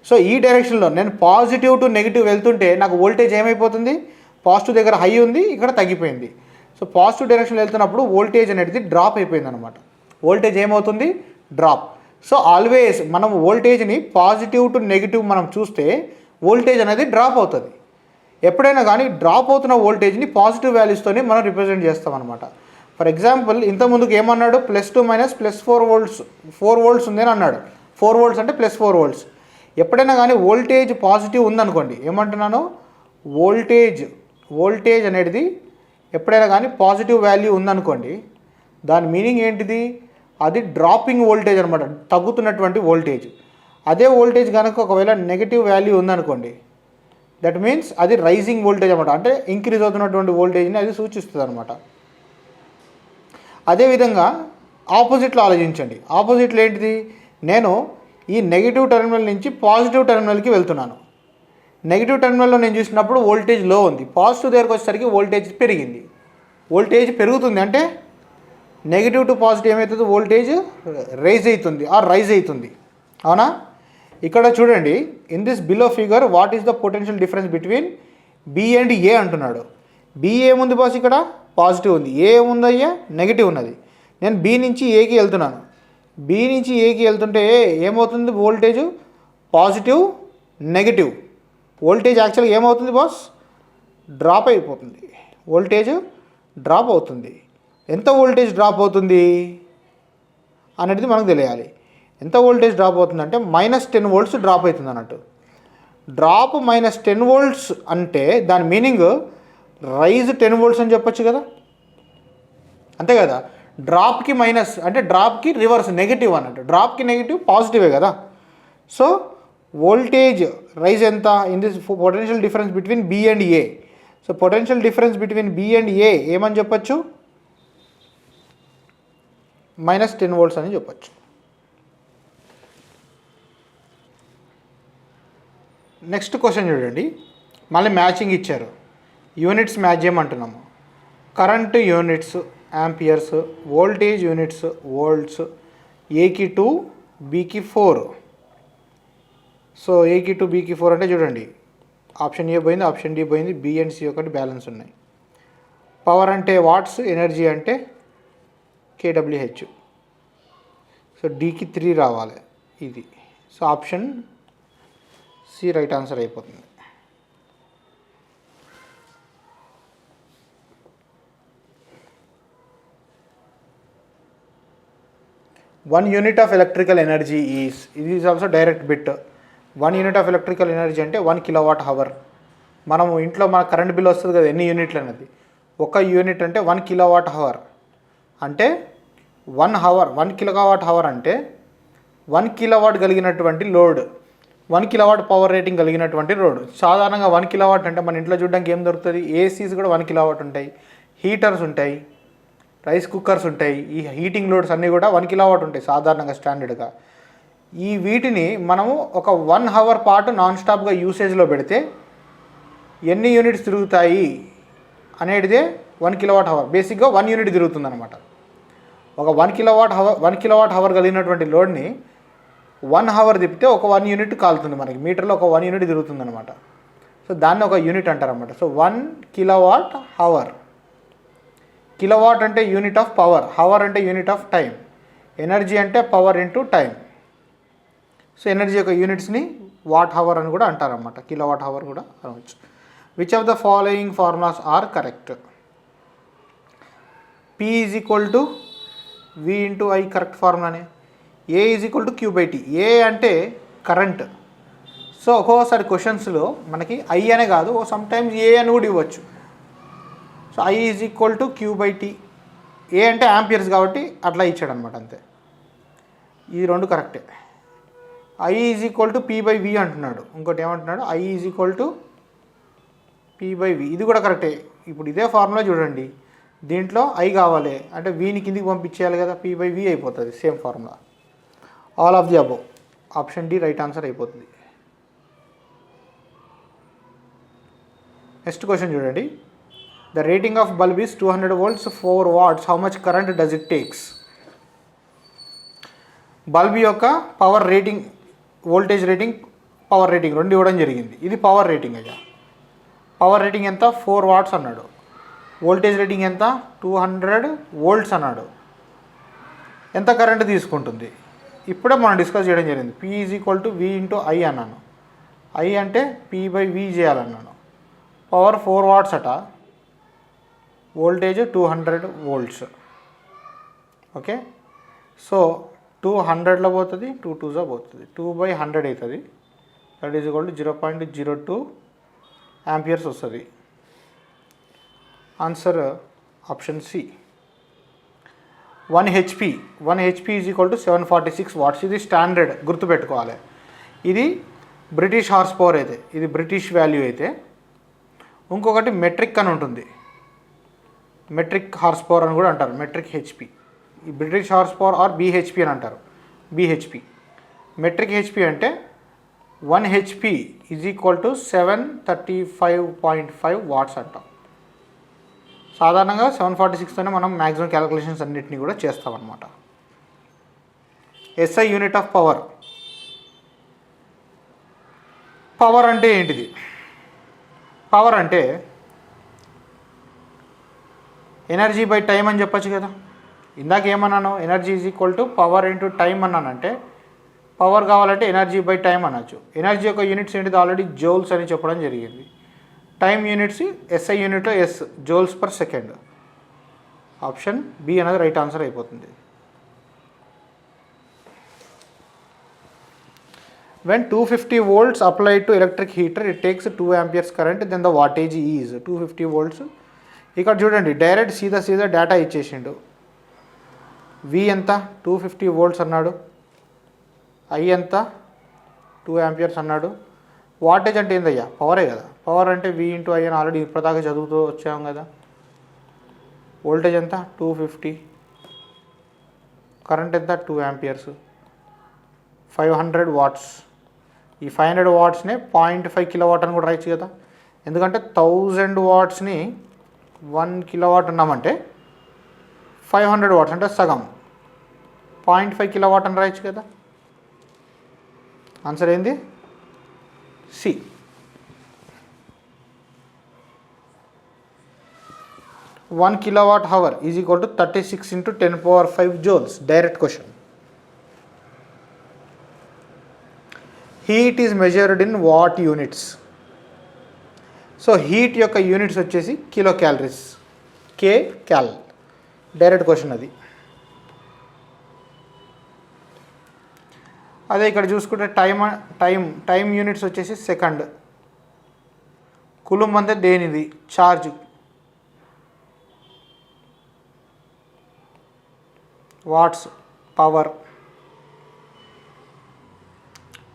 సో ఈ డైరెక్షన్లో నేను పాజిటివ్ టు నెగిటివ్ వెళ్తుంటే నాకు వోల్టేజ్ ఏమైపోతుంది? పాజిటివ్ దగ్గర హై ఉంది, ఇక్కడ తగ్గిపోయింది. సో పాజిటివ్ డైరెక్షన్లో వెళ్తున్నప్పుడు వోల్టేజ్ అనేది డ్రాప్ అయిపోయింది అనమాట. వోల్టేజ్ ఏమవుతుంది? డ్రాప్. సో ఆల్వేస్ మనం వోల్టేజ్ని పాజిటివ్ టు నెగిటివ్ మనం చూస్తే వోల్టేజ్ అనేది డ్రాప్ అవుతుంది. ఎప్పుడైనా కానీ డ్రాప్ అవుతున్న వోల్టేజ్ని పాజిటివ్ వాల్యూస్తోనే మనం రిప్రజెంట్ చేస్తాం అనమాట. ఫర్ ఎగ్జాంపుల్ ఇంతకుముందుకు ఏమన్నాడు? +4 volts ఉంది అని అన్నాడు. 4 volts అంటే +4 volts. ఎప్పుడైనా కానీ వోల్టేజ్ పాజిటివ్ ఉందనుకోండి, ఏమంటున్నాను? వోల్టేజ్ అనేది ఎప్పుడైనా కానీ పాజిటివ్ వాల్యూ ఉందనుకోండి, దాని మీనింగ్ ఏంటిది? అది డ్రాపింగ్ వోల్టేజ్ అనమాట, తగ్గుతున్నటువంటి వోల్టేజ్. అదే వోల్టేజ్ కనుక ఒకవేళ నెగిటివ్ వాల్యూ ఉందనుకోండి, దట్ మీన్స్ అది రైజింగ్ వోల్టేజ్ అనమాట, అంటే ఇంక్రీజ్ అవుతున్నటువంటి వోల్టేజ్ని అది సూచిస్తుంది అనమాట. అదేవిధంగా ఆపోజిట్లో ఆలోచించండి. ఆపోజిట్లో ఏంటిది, నేను ఈ నెగిటివ్ టెర్మినల్ నుంచి పాజిటివ్ టెర్మినల్కి వెళ్తున్నాను. నెగిటివ్ టెర్మినల్లో నేను చూసినప్పుడు వోల్టేజ్ లో ఉంది, పాజిటివ్ దగ్గరకు వచ్చేసరికి వోల్టేజ్ పెరిగింది. వోల్టేజ్ పెరుగుతుంది అంటే నెగిటివ్ టు పాజిటివ్ ఏమవుతుంది, వోల్టేజ్ రైజ్ అవుతుంది. అవునా? ఇక్కడ చూడండి, in this below figure what is the potential difference between B and A అంటున్నాడు. బి ఏముంది బాస్, ఇక్కడ పాజిటివ్ ఉంది. ఏ ఏముందయ్యా, నెగిటివ్ ఉన్నది. నేను బి నుంచి ఏకి వెళ్తున్నాను. బి నుంచి ఏకి వెళ్తుంటే ఏమవుతుంది, వోల్టేజ్ పాజిటివ్ నెగిటివ్. వోల్టేజ్ యాక్చువల్గా ఏమవుతుంది బాస్, డ్రాప్ అయిపోతుంది. వోల్టేజ్ డ్రాప్ అవుతుంది. ఎంత వోల్టేజ్ డ్రాప్ అవుతుంది అనేది మనకు తెలియాలి. ఎంత వోల్టేజ్ డ్రాప్ అవుతుందంటే -10 volts డ్రాప్ అవుతుంది అన్నట్టు. డ్రాప్ -10 volts అంటే దాని మీనింగ్ రైజ్ 10 volts అని చెప్పొచ్చు కదా, అంతే కదా. డ్రాప్కి మైనస్ అంటే డ్రాప్కి రివర్స్ నెగిటివ్ అన్నట్టు. డ్రాప్కి నెగిటివ్ పాజిటివే కదా. సో వోల్టేజ్ రైజ్ ఎంత in this potential difference between B and A. So potential difference between B and A ఏమని చెప్పచ్చు, -10 volts అని చెప్పచ్చు. నెక్స్ట్ క్వశ్చన్ చూడండి, మళ్ళీ మ్యాచింగ్ ఇచ్చారు. యూనిట్స్ మ్యాచ్ చేయమంటున్నాము. Current units amperes, voltage units volts, ఏకి 2 బీకి 4. సో ఏకి 2 బీకి 4 అంటే చూడండి, ఆప్షన్ ఏ పోయింది, ఆప్షన్ డి పోయింది, బి అండ్ సి ఒకటి బ్యాలెన్స్ ఉన్నాయి. పవర్ అంటే వాట్స్, ఎనర్జీ అంటే KWH. సో డీకి 3 రావాలి ఇది. So option C right answer అయిపోతుంది. One unit of electrical energy is, ఇది is also direct bit. 1 unit of electrical energy అంటే 1 kWh. మనము ఇంట్లో మన కరెంట్ బిల్ వస్తుంది కదా, ఎన్ని యూనిట్లు అనేది, 1 యూనిట్ అంటే 1 kWh. అంటే 1 hour 1 kWh అంటే 1 kilowatt కలిగినటువంటి లోడ్, 1 kilowatt పవర్ రేటింగ్ కలిగినటువంటి లోడ్. సాధారణంగా 1 kilowatt అంటే మన ఇంట్లో చూడడానికి ఏం దొరుకుతుంది, ఏసీస్ కూడా 1 kilowatt ఉంటాయి, హీటర్స్ ఉంటాయి, రైస్ కుక్కర్స్ ఉంటాయి. ఈ హీటింగ్ లోడ్స్ అన్నీ కూడా 1 kilowatt ఉంటాయి సాధారణంగా స్టాండర్డ్గా. ఈ వీటిని మనము ఒక 1 hour పాటు నాన్ స్టాప్గా యూసేజ్లో పెడితే ఎన్ని యూనిట్స్ తిరుగుతాయి అనేటిదే 1 kWh. బేసిక్గా 1 యూనిట్ తిరుగుతుంది అనమాట. ఒక 1 kWh కలిగినటువంటి లోడ్ని 1 hour తిప్పితే ఒక 1 యూనిట్ కాలుతుంది మనకి, మీటర్లో ఒక 1 యూనిట్ తిరుగుతుంది అనమాట. సో దాన్ని ఒక యూనిట్ అంటారనమాట. So 1 kWh. కిలోవాట్ అంటే యూనిట్ ఆఫ్ పవర్, హవర్ అంటే యూనిట్ ఆఫ్ టైం, ఎనర్జీ అంటే power into time. So energy యొక్క యూనిట్స్ని వాట్ హవర్ అని కూడా అంటారన్నమాట, కిలోవాట్ హవర్ కూడా అనవచ్చు. Which of the following formulas are correct? P is equal to V into I correct ఫార్ములానే. A is equal to Q/T. A అంటే current. So ఒక్కొక్కసారి క్వశ్చన్స్లో మనకి I అనే కాదు, సమ్టైమ్స్ ఏ అని కూడా ఇవ్వచ్చు. So I is equal to Q/T. A అంటే యాంపియర్స్ కాబట్టి అట్లా ఇచ్చాడు అనమాట, అంతే. ఈ రెండు కరెక్టే. I is equal to P/V అంటున్నాడు. ఇంకోటి ఏమంటున్నాడు, I is equal to P/V. ఇది కూడా కరెక్టే. ఇప్పుడు ఇదే ఫార్ములా చూడండి, దీంట్లో I కావాలి అంటే వీని కిందికి పంపించేయాలి కదా, P/V అయిపోతుంది, same formula. All of the above, option D right answer అయిపోతుంది. నెక్స్ట్ క్వశ్చన్ చూడండి. The rating of bulb is 200 volts, 4 watts. How much current does it takes? Bulb యొక్క power rating, voltage rating, power rating రెండు ఇవ్వడం జరిగింది. ఇది power rating అయ్యా. Power rating ఎంత? 4 watts అన్నాడు. వోల్టేజ్ రేటింగ్ ఎంత? 200 volts అన్నాడు. ఎంత కరెంట్ తీసుకుంటుంది? ఇప్పుడే మనం డిస్కస్ చేయడం జరిగింది. P is equal to V into I అన్నాను. I అంటే P/V చేయాలన్నాను. పవర్ 4 watts అట, వోల్టేజ్ 200 volts. ఓకే, సో 200లో పోతుంది, 2 2s పోతుంది, 2/100 అవుతుంది. That is equal to 0.02 amperes వస్తుంది. Answer option C. 1 HP is equal to 746 watts. ఇది స్టాండర్డ్, గుర్తుపెట్టుకోవాలి. ఇది బ్రిటిష్ హార్స్ పవర్ అయితే, ఇది బ్రిటిష్ వాల్యూ అయితే, ఇంకొకటి మెట్రిక్ అని ఉంటుంది, మెట్రిక్ హార్స్ పవర్ అని కూడా అంటారు, మెట్రిక్ హెచ్పి. ఈ British horse power or BHP అని అంటారు, బీహెచ్పి. మెట్రిక్ హెచ్పి అంటే 1 HP is equal to 735.5 watts అంటాం. సాధారణంగా 746తోనే మనం మ్యాక్సిమం క్యాలిక్యులేషన్స్ అన్నిటిని కూడా చేస్తామన్నమాట. SI unit of power. Power అంటే ఏంటిది? పవర్ అంటే ఎనర్జీ బై టైం అని చెప్పచ్చు కదా. ఇందాక ఏమన్నాను, energy is equal to power into time అన్నానంటే, పవర్ కావాలంటే ఎనర్జీ బై టైం అనొచ్చు. ఎనర్జీ యొక్క యూనిట్స్ ఏంటిది ఆల్రెడీ జౌల్స్ అని చెప్పడం జరిగింది. టైం యూనిట్స్ ఎస్ఐ యూనిట్లో s, joules per second. Option B అనేది రైట్ ఆన్సర్ అయిపోతుంది. When 250 volts applied to electric heater, it takes 2 amperes current, then the wattage is 250 volts. ఇక్కడ చూడండి, డైరెక్ట్ సీదా డేటా ఇచ్చేసిండు. వి ఎంత 250 volts అన్నాడు, ఐ ఎంత 2 amperes అన్నాడు. వాటేజ్ అంటే ఏందయ్యా? పవరే కదా. పవర్ అంటే వి ఇంటూ ఐ అని ఆల్రెడీ ఇప్పటిదాకా చదువుతూ వచ్చాం కదా. వోల్టేజ్ ఎంత 250, కరెంట్ ఎంత 2 amperes, 500 వాట్స్. ఈ 500 వాట్స్ని 0.5 కిలోవాట్ అని కూడా రాయొచ్చు కదా. ఎందుకంటే 1000 వాట్స్ని 1 కిలోవాట్ అన్నామంటే 500 వాట్స్ అంటే సగం, 0.5 కిలోవాట్ అని రాయొచ్చు కదా. ఆన్సర్ ఏంది? C. One kilowatt hour is equal to 36 × 10⁵ joules. Direct question. Heat is measured in what units? So heat యొక్క యూనిట్స్ వచ్చేసి kilo calories, K cal. Direct question అది. అదే ఇక్కడ చూసుకుంటే టైం యూనిట్స్ వచ్చేసి సెకండ్. కులుం అంటే దేనిది? Charge. Watts power.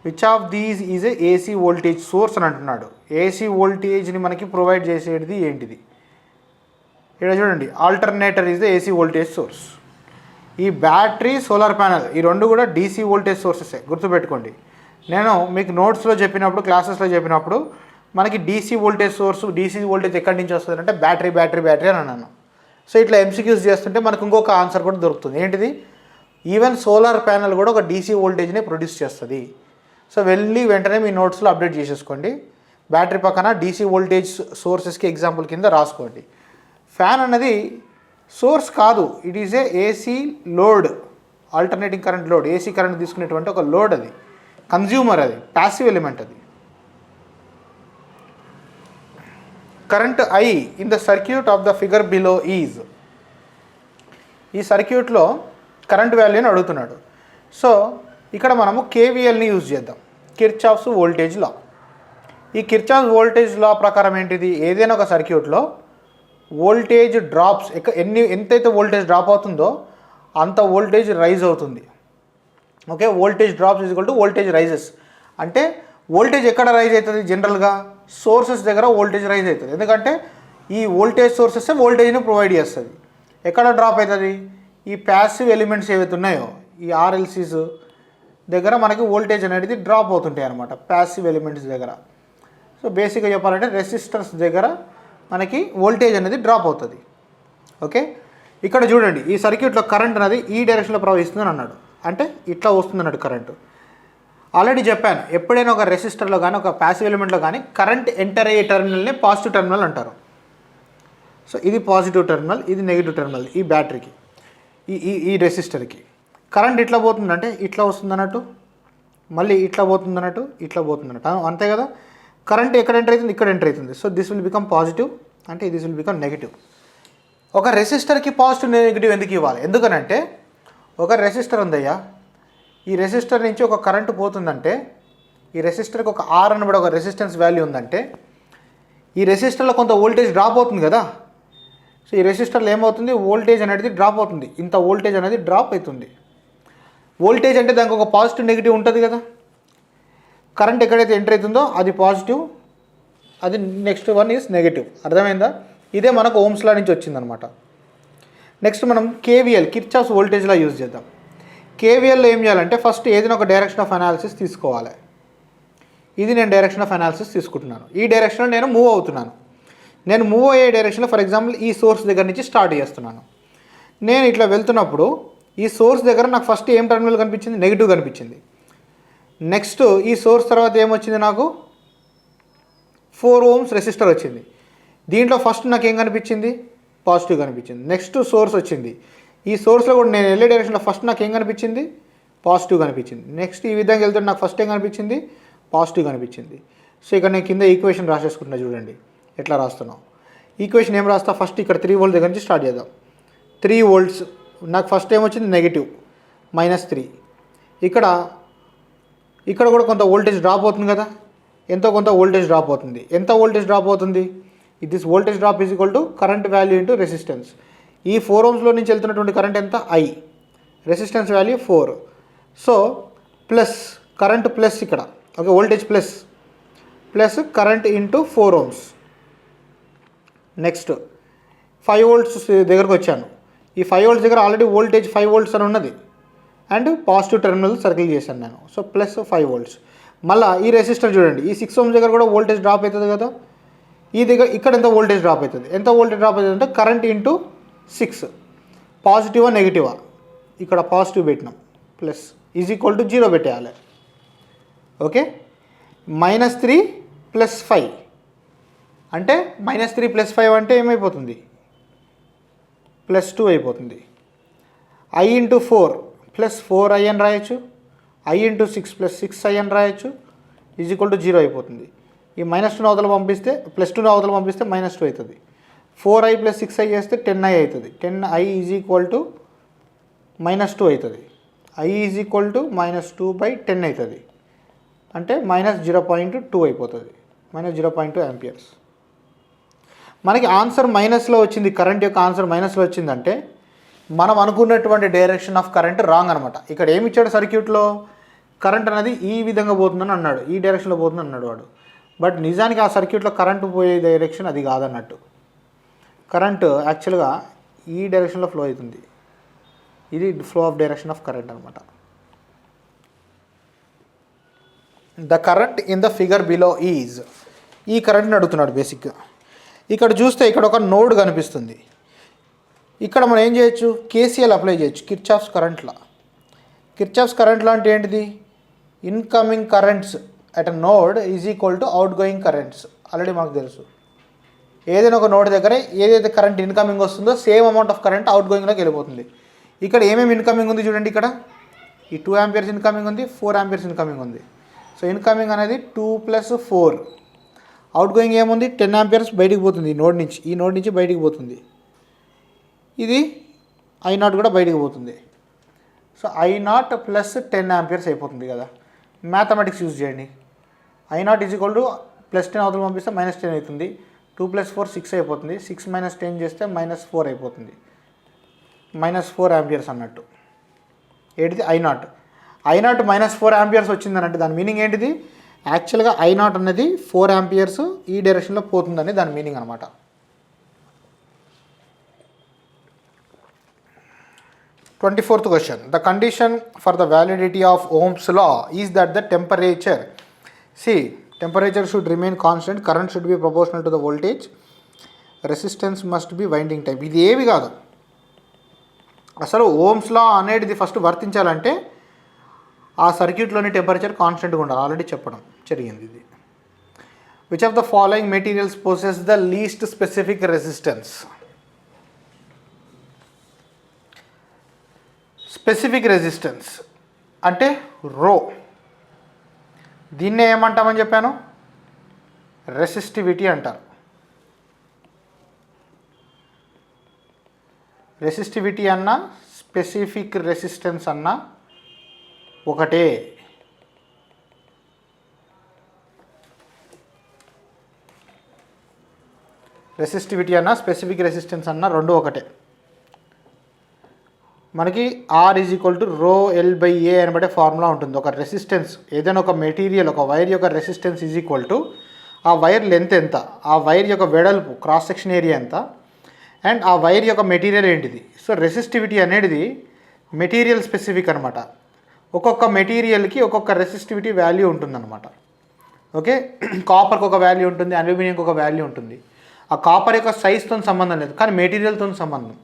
Which of these is a AC voltage source అని అంటున్నాడు. ఏసీ వోల్టేజ్ని మనకి ప్రొవైడ్ చేసేది ఏంటిది? ఇక్కడ చూడండి, alternator is the AC voltage source. ఈ బ్యాటరీ, సోలార్ ప్యానెల్ ఈ రెండు కూడా డీసీ వోల్టేజ్ సోర్సెసే, గుర్తుపెట్టుకోండి. నేను మీకు నోట్స్లో చెప్పినప్పుడు, క్లాసెస్లో చెప్పినప్పుడు మనకి DC voltage source, DC voltage ఎక్కడి నుంచి వస్తుంది అంటే బ్యాటరీ అని అన్నాను. సో ఇట్లా ఎంసీక్యూస్ చేస్తుంటే మనకు ఇంకొక ఆన్సర్ కూడా దొరుకుతుంది. ఏంటిది? ఈవెన్ సోలార్ ప్యానెల్ కూడా ఒక డీసీ వోల్టేజ్ని ప్రొడ్యూస్ చేస్తుంది. సో వెంటనే మీ నోట్స్లో అప్డేట్ చేసేసుకోండి. బ్యాటరీ పక్కన డీసీ వోల్టేజ్ సోర్సెస్కి ఎగ్జాంపుల్ కింద రాసుకోండి. ఫ్యాన్ అన్నది సోర్స్ కాదు, it is a AC load, alternating current load, AC current తీసుకునేటువంటి ఒక లోడ్. అది కన్జ్యూమర్, అది ప్యాసివ్ ఎలిమెంట్. అది current I in the circuit off the figure below is. ఈ సర్క్యూట్లో కరెంట్ వాల్యూని అడుగుతున్నాడు. సో ఇక్కడ మనము కేవీఎల్ని యూజ్ చేద్దాం, కిర్చాఫ్స్ వోల్టేజ్ లా. ఈ కిర్చాఫ్స్ వోల్టేజ్ లా ప్రకారం ఏంటిది? ఏదైనా ఒక సర్క్యూట్లో వోల్టేజ్ డ్రాప్స్ ఎంతైతే వోల్టేజ్ డ్రాప్ అవుతుందో అంత వోల్టేజ్ రైజ్ అవుతుంది. Okay, voltage drops is equal to voltage rises. అంటే వోల్టేజ్ ఎక్కడ రైజ్ అవుతుంది? జనరల్గా సోర్సెస్ దగ్గర వోల్టేజ్ రైజ్ అవుతుంది. ఎందుకంటే ఈ వోల్టేజ్ సోర్సెస్ వోల్టేజ్ని ప్రొవైడ్ చేస్తుంది. ఎక్కడ డ్రాప్ అవుతుంది? ఈ ప్యాసివ్ ఎలిమెంట్స్ ఏవైతే ఉన్నాయో, ఈ ఆర్ఎల్సీస్ దగ్గర మనకి వోల్టేజ్ అనేది డ్రాప్ అవుతుంటాయి అన్నమాట, ప్యాసివ్ ఎలిమెంట్స్ దగ్గర. సో బేసిక్గా చెప్పాలంటే రెసిస్టర్స్ దగ్గర మనకి వోల్టేజ్ అనేది డ్రాప్ అవుతుంది. ఓకే, ఇక్కడ చూడండి, ఈ సర్క్యూట్లో కరెంట్ అనేది ఈ డైరెక్షన్లో ప్రవహిస్తుందని అన్నాడు. అంటే ఇట్లా వస్తుంది అన్నాడు కరెంటు. ఆల్రెడీ చెప్పాను, ఎప్పుడైనా ఒక రెసిస్టర్లో కానీ ఒక ప్యాసివ్ ఎలిమెంట్లో కానీ కరెంట్ ఎంటర్ అయ్యే టెర్మినల్ని పాజిటివ్ టెర్మినల్ అంటారు. సో ఇది పాజిటివ్ టెర్మినల్, ఇది నెగిటివ్ టెర్మినల్. ఈ బ్యాటరీకి, ఈ రెసిస్టర్కి కరెంట్ ఇట్లా పోతుందంటే ఇట్లా వస్తుంది అన్నట్టు, మళ్ళీ ఇట్లా పోతుంది అన్నట్టు, ఇట్లా పోతుంది అన్నట్టు, అంతే కదా. కరెంట్ ఎక్కడ ఎంటర్ అవుతుంది? ఇక్కడ ఎంటర్ అవుతుంది. So this will become positive, అంటే దిస్ విల్ బికమ్ నెగిటివ్. ఒక రెసిస్టర్కి పాజిటివ్ నెగిటివ్ ఎందుకు ఇవ్వాలి? ఎందుకనంటే ఒక రెసిస్టర్ ఉందయ్యా, ఈ రెసిస్టర్ నుంచి ఒక కరెంటు పోతుందంటే, ఈ రెసిస్టర్కి ఒక ఆర్ అనబడి ఒక రెసిస్టెన్స్ వాల్యూ ఉందంటే, ఈ రెసిస్టర్లో కొంత వోల్టేజ్ డ్రాప్ అవుతుంది కదా. సో ఈ రెసిస్టర్లో ఏమవుతుంది? వోల్టేజ్ అనేది డ్రాప్ అవుతుంది, ఇంత వోల్టేజ్ అనేది డ్రాప్ అవుతుంది. వోల్టేజ్ అంటే దానికి ఒక పాజిటివ్ నెగిటివ్ ఉంటుంది కదా. కరెంట్ ఎక్కడైతే ఎంటర్ అవుతుందో అది పాజిటివ్, అది నెక్స్ట్ వన్ ఈజ్ నెగిటివ్. అర్థమైందా? ఇదే మనకు ఓమ్స్ లా నుంచి వచ్చిందనమాట. నెక్స్ట్ మనం KVL, Kirchhoff's voltage law use చేద్దాం. కేవీఎల్లో ఏం చేయాలంటే ఫస్ట్ ఏదైనా ఒక డైరెక్షన్ ఆఫ్ అనాలిసిస్ తీసుకోవాలి. ఇది నేను డైరెక్షన్ ఆఫ్ అనాలిసిస్ తీసుకుంటున్నాను. ఈ డైరెక్షన్లో నేను మూవ్ అవుతున్నాను. నేను మూవ్ అయ్యే డైరెక్షన్లో ఫర్ ఎగ్జాంపుల్ ఈ సోర్స్ దగ్గర నుంచి స్టార్ట్ చేస్తున్నాను. నేను ఇట్లా వెళ్తున్నప్పుడు ఈ సోర్స్ దగ్గర నాకు ఫస్ట్ ఏం టర్మినల్ కనిపించింది? నెగిటివ్ కనిపించింది. నెక్స్ట్ ఈ సోర్స్ తర్వాత ఏమొచ్చింది? నాకు 4 ohms రెసిస్టర్ వచ్చింది. దీంట్లో ఫస్ట్ నాకు ఏం కనిపించింది? పాజిటివ్ కనిపించింది. నెక్స్ట్ సోర్స్ వచ్చింది. ఈ సోర్స్లో కూడా నేను వెళ్ళే డైరెక్షన్లో ఫస్ట్ నాకు ఏం కనిపించింది? పాజిటివ్ కనిపించింది. నెక్స్ట్ ఈ విధంగా వెళ్తుంటే నాకు ఫస్ట్ ఏం కనిపించింది? పాజిటివ్ కనిపించింది. సో ఇక్కడ నేను కింద ఈక్వేషన్ రాసేసుకుంటున్నా, చూడండి ఎట్లా రాస్తున్నాం. ఈక్వేషన్ ఏం రాస్తా? ఫస్ట్ ఇక్కడ 3 volts దగ్గర నుంచి స్టార్ట్ చేద్దాం. 3 volts నాకు ఫస్ట్ ఏమొచ్చింది? నెగిటివ్, -3. ఇక్కడ కూడా కొంత వోల్టేజ్ డ్రాప్ అవుతుంది కదా, ఎంతో కొంత వోల్టేజ్ డ్రాప్ అవుతుంది. ఎంత వోల్టేజ్ డ్రాప్ అవుతుంది? This voltage drop is equal to current value into resistance. ఈ 4 ohmsలో నుంచి వెళ్తున్నటువంటి కరెంట్ ఎంత? I. Resistance value 4. So plus current plus ఇక్కడ okay, voltage plus current into 4 ohms. Next 5 volts దగ్గరకు వచ్చాను. ఈ 5 volts దగ్గర ఆల్రెడీ వోల్టేజ్ 5 volts అని ఉన్నది అండ్ పాజిటివ్ టెర్మినల్ సర్కిల్ చేశాను నేను. So plus 5 volts. మళ్ళీ ఈ రెసిస్టర్ చూడండి, ఈ 6 ohms దగ్గర కూడా వోల్టేజ్ డ్రాప్ అవుతుంది కదా. ఈ దగ్గర ఇక్కడ ఎంత వోల్టేజ్ డ్రాప్ అవుతుంది? ఎంత వోల్టేజ్ డ్రాప్ అవుతుంది అంటే కరెంట్ ఇంటూ 6. పాజిటివా నెగిటివా? ఇక్కడ పాజిటివ్ పెట్టినాం, ప్లస్ ఈజ్ ఈక్వల్ టు 0 పెట్టేయాలి. ఓకే, -3 + 5 అంటే -3 + 5 అంటే ఏమైపోతుంది? +2 అయిపోతుంది. I × 4 + 4I అని రాయొచ్చు. I × 6 + 6I అని రాయొచ్చు. ఈజ్ ఈక్వల్ టు 0 అయిపోతుంది. ఈ -2 అవతల పంపిస్తే +2 అవతల పంపిస్తే -2 అవుతుంది. 4I + 6I చేస్తే 10I అవుతుంది. 10I ఈజ్ ఈక్వల్ టు -2 అవుతుంది. I ఈజ్ ఈక్వల్ టు -2/10 అవుతుంది. అంటే -0.2 అయిపోతుంది. -0.2 amperes. మనకి ఆన్సర్ మైనస్లో వచ్చింది, కరెంట్ యొక్క ఆన్సర్ మైనస్లో వచ్చిందంటే మనం అనుకున్నటువంటి డైరెక్షన్ ఆఫ్ కరెంట్ రాంగ్ అనమాట. ఇక్కడ ఏమి ఇచ్చాడు సర్క్యూట్లో? కరెంట్ అనేది ఈ విధంగా పోతుందని అన్నాడు, ఈ డైరెక్షన్లో పోతుందని అన్నాడు వాడు. బట్ నిజానికి ఆ సర్క్యూట్లో కరెంటు పోయే డైరెక్షన్ అది కాదన్నట్టు. కరెంటు యాక్చువల్గా ఈ డైరెక్షన్లో ఫ్లో అవుతుంది. ఇది flow of direction of current అనమాట. The current in the figure below is, ఈ కరెంట్ని అడుగుతున్నాడు బేసిక్గా. ఇక్కడ చూస్తే ఇక్కడ ఒక నోడ్ కనిపిస్తుంది. ఇక్కడ మనం ఏం చేయొచ్చు? కేసీఎల్ అప్లై చేయొచ్చు, Kirchhoff's current law. Kirchhoff's current law అంటే ఏంటిది? Incoming currents at a node is equal to outgoing currents. ఆల్రెడీ మాకు తెలుసు, ఏదైనా ఒక నోడ్ దగ్గర ఏదైతే కరెంట్ ఇన్కమింగ్ వస్తుందో సేమ్ అమౌంట్ ఆఫ్ కరెంట్ అవుట్ గోయింగ్లోకి వెళ్ళిపోతుంది. ఇక్కడ ఏమేమి ఇన్కమింగ్ ఉంది చూడండి. ఇక్కడ ఈ 2 amperes ఇన్కమింగ్ ఉంది, 4 amperes ఇన్కమింగ్ ఉంది. సో ఇన్కమింగ్ అనేది 2 + 4. అవుట్ గోయింగ్ ఏముంది? 10 amperes బయటికి పోతుంది ఈ నోడ్ నుంచి బయటికి పోతుంది. ఇది I0 కూడా బయటికి పోతుంది. సో I0 + 10 amperes అయిపోతుంది కదా. మ్యాథమెటిక్స్ యూజ్ చేయండి. I0 ఈజ్ ఈక్వల్ టు +10 అవతల పంపిస్తే -10 అవుతుంది. 2 + 4 6 అయిపోతుంది. 6 - 10 చేస్తే -4 అయిపోతుంది. -4 amperes అన్నట్టు. ఏంటిది? I0 -4 amperes వచ్చిందని అంటే దాని మీనింగ్ ఏంటిది? యాక్చువల్గా I0 అనేది 4 amperes ఈ డైరెక్షన్లో పోతుందని దాని మీనింగ్ అనమాట. 24th question. The condition for the validity of Ohm's law is that the temperature should remain constant, current should be proportional to the voltage, resistance must be winding type. ఇది ఏవి కాదు అసలు. Ohm's లా అనేది first వర్తించాలంటే ఆ సర్క్యూట్లోని temperature కాన్స్టెంట్గా ఉండాలి. Already చెప్పడం జరిగింది ఇది. Which of the following materials possess the least specific resistance? Specific resistance అంటే రో. దీన్నే ఏమంటామని చెప్పాను? రెసిస్టివిటీ అంటారు. రెసిస్టివిటీ అన్నా స్పెసిఫిక్ రెసిస్టెన్స్ అన్నా ఒకటే. రెసిస్టివిటీ అన్నా స్పెసిఫిక్ రెసిస్టెన్స్ అన్నా రెండు ఒకటే. మనకి R is equal to rho L by A అనబడే ఫార్ములా ఉంటుంది. ఒక రెసిస్టెన్స్ ఏదైనా ఒక మెటీరియల్ ఒక వైర్ యొక్క రెసిస్టెన్స్ ఈజ్ ఈక్వల్ టు ఆ వైర్ లెంత్ ఎంత, ఆ వైర్ యొక్క వెడల్పు క్రాస్ సెక్షన్ ఏరియా ఎంత, అండ్ ఆ వైర్ యొక్క మెటీరియల్ ఏంటిది. సో రెసిస్టివిటీ అనేది మెటీరియల్ స్పెసిఫిక్ అనమాట. ఒక్కొక్క మెటీరియల్కి ఒక్కొక్క రెసిస్టివిటీ వాల్యూ ఉంటుందన్నమాట. ఓకే, కాపర్కి ఒక వాల్యూ ఉంటుంది, అల్యూమినియంకి ఒక వాల్యూ ఉంటుంది. ఆ కాపర్ యొక్క సైజ్తో సంబంధం లేదు, కానీ మెటీరియల్తో సంబంధం.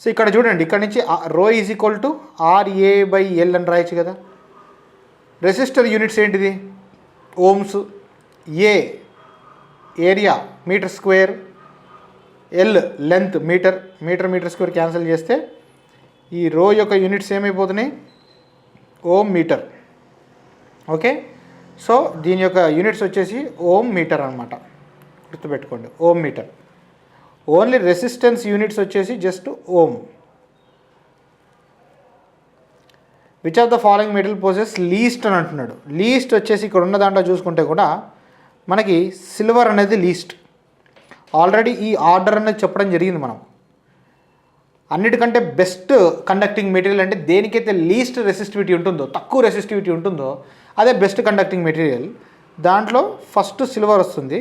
సో ఇక్కడ చూడండి, ఇక్కడ నుంచి rho is equal to RA by L అని రాయొచ్చు కదా. రెసిస్టర్ యూనిట్స్ ఏంటిది? Ohms. A area meter square, L length meter, meter square cancel చేస్తే ఈ రో యొక్క యూనిట్స్ ఏమైపోతున్నాయి? Ohm meter. ఓకే, సో దీని యొక్క యూనిట్స్ వచ్చేసి ఓం మీటర్ అనమాట, గుర్తుపెట్టుకోండి, ohm meter. Only resistance units వచ్చేసి just ohm. Which of the following material possesses least అని అంటున్నాడు. లీస్ట్ వచ్చేసి ఇక్కడ ఉన్న దాంట్లో చూసుకుంటే కూడా మనకి సిల్వర్ అనేది లీస్ట్. ఆల్రెడీ ఈ ఆర్డర్ అనేది చెప్పడం జరిగింది మనం. అన్నిటికంటే బెస్ట్ కండక్టింగ్ మెటీరియల్ అంటే దేనికైతే లీస్ట్ రెసిస్టివిటీ ఉంటుందో, తక్కువ రెసిస్టివిటీ ఉంటుందో అదే బెస్ట్ కండక్టింగ్ మెటీరియల్. దాంట్లో ఫస్ట్ సిల్వర్ వస్తుంది,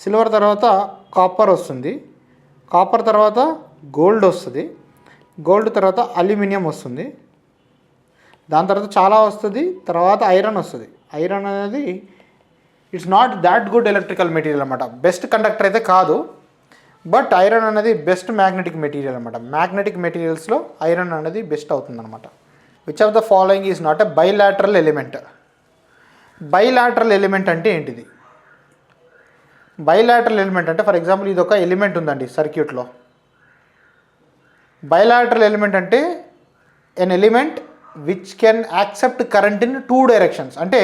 సిల్వర్ తర్వాత కాపర్ వస్తుంది, కాపర్ తర్వాత గోల్డ్ వస్తుంది, గోల్డ్ తర్వాత అల్యూమినియం వస్తుంది, దాని తర్వాత చాలా వస్తుంది, తర్వాత ఐరన్ వస్తుంది. ఐరన్ అనేది it's not that good electrical material అనమాట. బెస్ట్ కండక్టర్ అయితే కాదు, బట్ ఐరన్ అనేది బెస్ట్ మ్యాగ్నెటిక్ మెటీరియల్ అనమాట. మ్యాగ్నెటిక్ మెటీరియల్స్లో ఐరన్ అనేది బెస్ట్ అవుతుంది అనమాట. Which of the following is not a bilateral element. Bilateral element అంటే ఏంటిది? బైలాటరల్ ఎలిమెంట్ అంటే ఫర్ ఎగ్జాంపుల్ ఇది ఒక ఎలిమెంట్ ఉందండి సర్క్యూట్లో. బైలాటరల్ ఎలిమెంట్ అంటే an element which can accept current in 2 directions. అంటే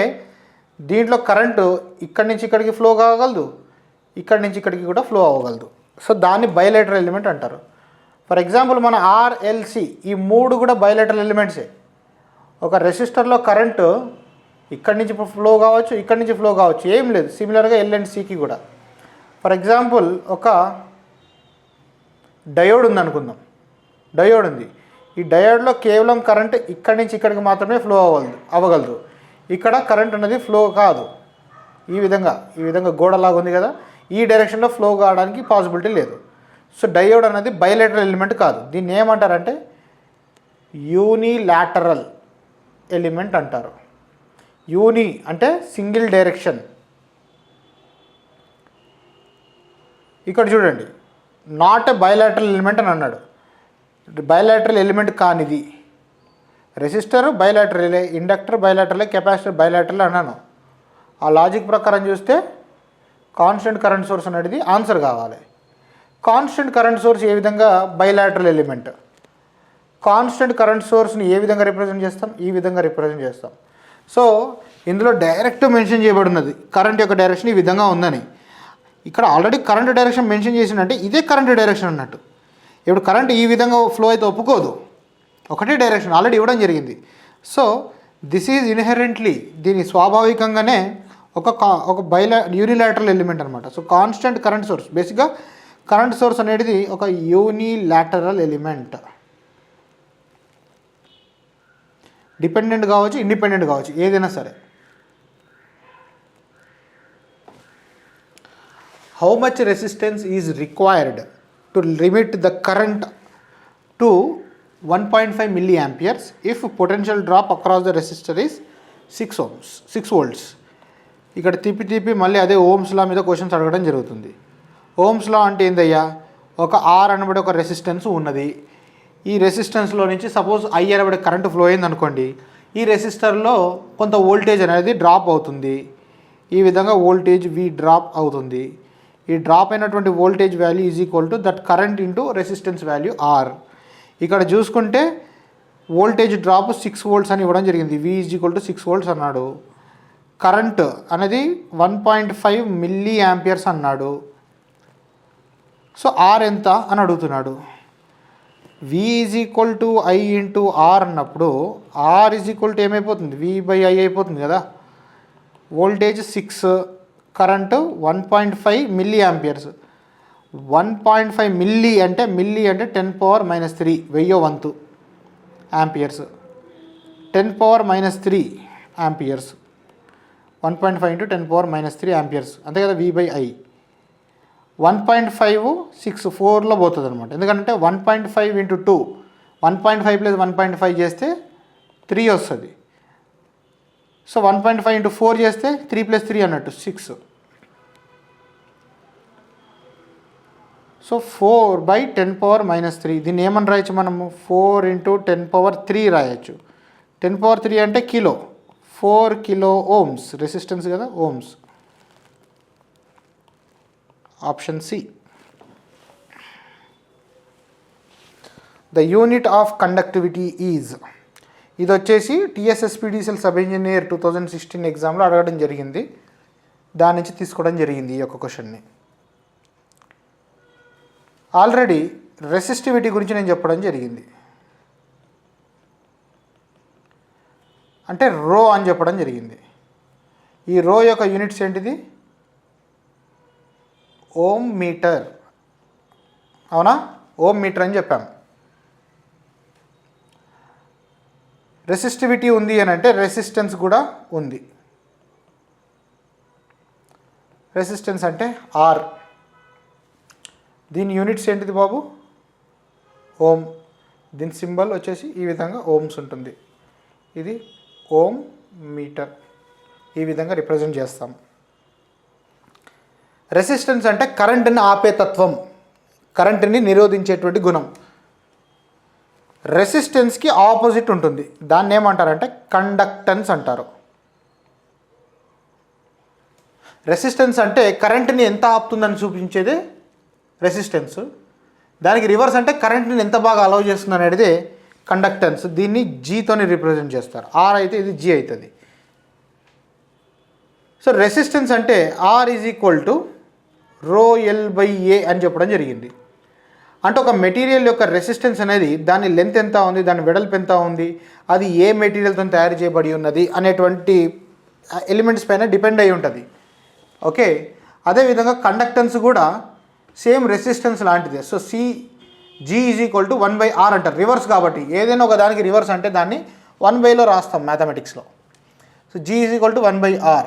దీంట్లో కరెంటు ఇక్కడి నుంచి ఇక్కడికి ఫ్లో కాగలదు, ఇక్కడి నుంచి ఇక్కడికి కూడా ఫ్లో అవ్వగలదు. సో దాన్ని బైలేటరల్ ఎలిమెంట్ అంటారు. ఫర్ ఎగ్జాంపుల్ మన ఆర్ఎల్సి ఈ 3 కూడా బైలేటరల్ ఎలిమెంట్సే. ఒక రెసిస్టర్లో కరెంటు ఇక్కడి నుంచి ఫ్లో కావచ్చు, ఇక్కడి నుంచి ఫ్లో కావచ్చు, ఏం లేదు. సిమిలర్గా ఎల్ అండ్ సికి కూడా. ఫర్ ఎగ్జాంపుల్ ఒక డయోడ్ ఉంది అనుకుందాం, డయోడ్ ఉంది. ఈ డయోడ్లో కేవలం కరెంట్ ఇక్కడి నుంచి ఇక్కడికి మాత్రమే ఫ్లో అవ్వగలదు. ఇక్కడ కరెంట్ అనేది ఫ్లో కాదు. ఈ విధంగా గోడలాగా ఉంది కదా, ఈ డైరెక్షన్లో ఫ్లో కావడానికి పాసిబిలిటీ లేదు. సో డయోడ్ అనేది బైలేటరల్ ఎలిమెంట్ కాదు. దీన్ని ఏమంటారంటే యూనిలాటరల్ ఎలిమెంట్ అంటారు. యూని అంటే సింగిల్ డైరెక్షన్. ఇక్కడ చూడండి, నాట్ ఎ బైలాటరల్ ఎలిమెంట్ అని అన్నాడు. బైలాటరల్ ఎలిమెంట్ కానిది. రెసిస్టర్ బైలాటరలే, ఇండక్టర్ బైలాటరలే, కెపాసిటర్ బైలాటరల్ అన్నాను. ఆ లాజిక్ ప్రకారం చూస్తే కాన్స్టెంట్ కరెంట్ సోర్స్ అనేది ఆన్సర్ కావాలి. కాన్స్టెంట్ కరెంట్ సోర్స్ ఏ విధంగా బైలాటరల్ ఎలిమెంట్. కాన్స్టెంట్ కరెంట్ సోర్స్ని ఏ విధంగా రిప్రజెంట్ చేస్తాం? ఈ విధంగా రిప్రజెంట్ చేస్తాం. సో ఇందులో డైరెక్ట్ మెన్షన్ చేయబడినది కరెంట్ యొక్క డైరెక్షన్ ఈ విధంగా ఉందని. ఇక్కడ ఆల్రెడీ కరెంట్ డైరెక్షన్ మెన్షన్ చేసినట్టే ఇదే కరెంట్ డైరెక్షన్ అన్నట్టు. ఇప్పుడు కరెంట్ ఈ విధంగా ఫ్లో అయితే ఒప్పుకోదు, ఒకటే డైరెక్షన్ ఆల్రెడీ ఇవ్వడం జరిగింది. సో దిస్ ఈజ్ ఇన్హెరెంట్లీ, దీని స్వాభావికంగానే ఒక యూనిలాటరల్ ఎలిమెంట్ అనమాట. సో కాన్స్టెంట్ కరెంట్ సోర్స్, బేసిక్గా కరెంట్ సోర్స్ అనేది ఒక యూనిలాటరల్ ఎలిమెంట్. డిపెండెంట్ కావచ్చు, ఇండిపెండెంట్ కావచ్చు, ఏదైనా సరే. How much resistance is required to limit the current to 1.5 milliamperes if potential drop across the resistor is 6 volts. ఇక్కడ తిప్పి మళ్ళీ అదే ఓమ్స్ లా మీద క్వశ్చన్స్ అడగడం జరుగుతుంది. ఓమ్స్ లా అంటే ఏందయ్యా? ఒక ఆర్ అనబడే ఒక రెసిస్టెన్స్ ఉన్నది. ఈ రెసిస్టెన్స్లో నుంచి సపోజ్ ఐ అనబడే కరెంటు ఫ్లో అయింది అనుకోండి. ఈ రెసిస్టర్లో కొంత వోల్టేజ్ అనేది డ్రాప్ అవుతుంది. ఈ విధంగా వోల్టేజ్ వి డ్రాప్ అవుతుంది. ఈ డ్రాప్ అయినటువంటి voltage value is equal to that current into resistance value R. ఇక్కడ చూసుకుంటే వోల్టేజ్ డ్రాప్ 6 volts అని ఇవ్వడం జరిగింది. V is equal to 6 volts అన్నాడు. కరెంట్ అనేది 1.5 milliamperes అన్నాడు. సో ఆర్ ఎంత అని అడుగుతున్నాడు. V is equal to I into R అన్నప్పుడు ఆర్ ఈజ్ ఈక్వల్ టు ఏమైపోతుంది? V బై I అయిపోతుంది కదా. Voltage 6, current 1.5 milliamperes. 1.5 మిల్లీ అంటే 10⁻³ 1000వ వంతు. ఆంపియర్స్, 10⁻³ ఆంపియర్స్, 1.5 × 10⁻³ ఆంపియర్స్ అంతే కదా V/I. 1.5 6 4లో పోతుంది అనమాట. ఎందుకంటే 1.5 × 2 1.5 + 1.5 చేస్తే 3 వస్తుంది. సో 1.5 × 4 చేస్తే 3 + 3 అన్నట్టు 6. సో 4/10⁻³ దీన్ని ఏమని రాయొచ్చు మనము 4 × 10⁻³ రాయొచ్చు. 10⁻³ అంటే కిలో, 4 కిలో ఓమ్స్ రెసిస్టెన్స్ కదా ohms. Option c. The unit of conductivity is, ఇది వచ్చేసి TSSPDCL సబ్ ఇంజనీర్ 2016 ఎగ్జామ్లో అడగడం జరిగింది, దాని నుంచి తీసుకోవడం జరిగింది ఈ యొక్క క్వశ్చన్ని. ఆల్రెడీ రెసిస్టివిటీ గురించి నేను చెప్పడం జరిగింది, అంటే రో అని చెప్పడం జరిగింది. ఈ రో యొక్క యూనిట్స్ ఏంటిది ఓమ్ మీటర్, అవునా, ఓమ్ మీటర్ అని చెప్పాము. రెసిస్టివిటీ ఉంది అని అంటే రెసిస్టెన్స్ కూడా ఉంది. రెసిస్టెన్స్ అంటే ఆర్, దీని యూనిట్స్ ఏంటిది బాబు ఓమ్, దీని సింబల్ వచ్చేసి ఈ విధంగా ఓమ్స్ ఉంటుంది. ఇది ఓమ్ మీటర్, ఈ విధంగా రిప్రజెంట్ చేస్తాం. రెసిస్టెన్స్ అంటే కరెంటుని ఆపే తత్వం, కరెంటుని నిరోధించేటువంటి గుణం. రెసిస్టెన్స్కి ఆపోజిట్ ఉంటుంది, దాన్ని ఏమంటారంటే కండక్టెన్స్ అంటారు. రెసిస్టెన్స్ అంటే కరెంటుని ఎంత ఆపుతుందని చూపించేదే రెసిస్టెన్స్, దానికి రివర్స్ అంటే కరెంట్ని ఎంత బాగా అలౌ చేస్తుంది అనేది కండక్టెన్స్. దీన్ని జీతోని రిప్రజెంట్ చేస్తారు, ఆర్ అయితే ఇది జీ అవుతుంది. సో రెసిస్టెన్స్ అంటే R is equal to ρL/A అని చెప్పడం జరిగింది. అంటే ఒక మెటీరియల్ యొక్క రెసిస్టెన్స్ అనేది దాని లెంత్ ఎంత ఉంది, దాని వెడల్పు ఎంత ఉంది, అది ఏ మెటీరియల్తో తయారు చేయబడి ఉన్నది అనేటువంటి ఎలిమెంట్స్ పైన డిపెండ్ అయి ఉంటుంది. ఓకే, అదేవిధంగా కండక్టెన్స్ కూడా సేమ్ రెసిస్టెన్స్ లాంటిదే. So G is equal to 1/R అంటారు, రివర్స్ కాబట్టి ఏదైనా ఒక దానికి రివర్స్ అంటే దాన్ని 1/లో రాస్తాం మ్యాథమెటిక్స్లో. So G is equal to 1/R.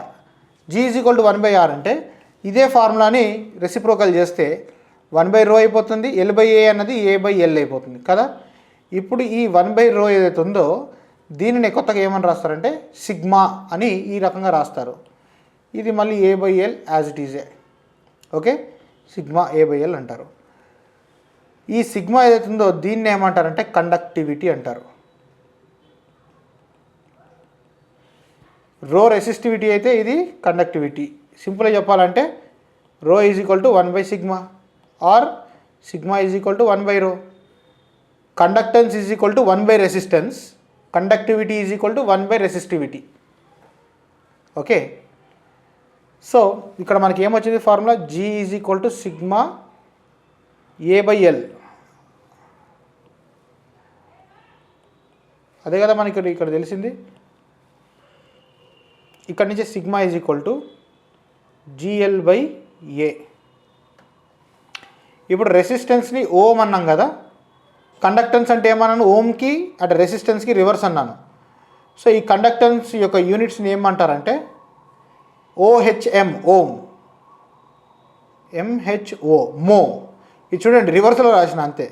G is equal to 1/R అంటే ఇదే ఫార్ములాని రెసిప్రోకల్ చేస్తే 1/ρ అయిపోతుంది, L/A అన్నది A/L అయిపోతుంది కదా. ఇప్పుడు ఈ 1/ρ ఏదైతే ఉందో దీనిని కొత్తగా ఏమని రాస్తారంటే సిగ్మా అని ఈ రకంగా రాస్తారు. ఇది మళ్ళీ A/L as it EJ. Okay, sigma A/L అంటారు. ఈ సిగ్మా ఏదైతే ఉందో దీన్ని ఏమంటారంటే కండక్టివిటీ అంటారు. రో రెసిస్టివిటీ అయితే ఇది కండక్టివిటీ. సింపుల్గా చెప్పాలంటే rho is equal to 1/σ or sigma is equal to 1/ρ. Conductance is equal to 1/రెసిస్టెన్స్, కండక్టివిటీ ఈజ్ ఈక్వల్ టు 1/రెసిస్టివిటీ. ఓకే, సో ఇక్కడ మనకి ఏమొచ్చింది formula G is equal to sigma A/L. అదే కదా మనకి ఇక్కడ తెలిసింది. ఇక్కడ నుంచి sigma is equal to GL/A. ఇప్పుడు రెసిస్టెన్స్ని ఓమ్ అన్నాం కదా, కండక్టెన్స్ అంటే ఏమన్నాను ఓమ్కి అంటే రెసిస్టెన్స్కి రివర్స్ అన్నాను. సో ఈ కండక్టెన్స్ యొక్క యూనిట్స్ని ఏమంటారంటే OHM ఓమ్, MHO మో. ఇది చూడండి రివర్స్లో రాసిన అంతే.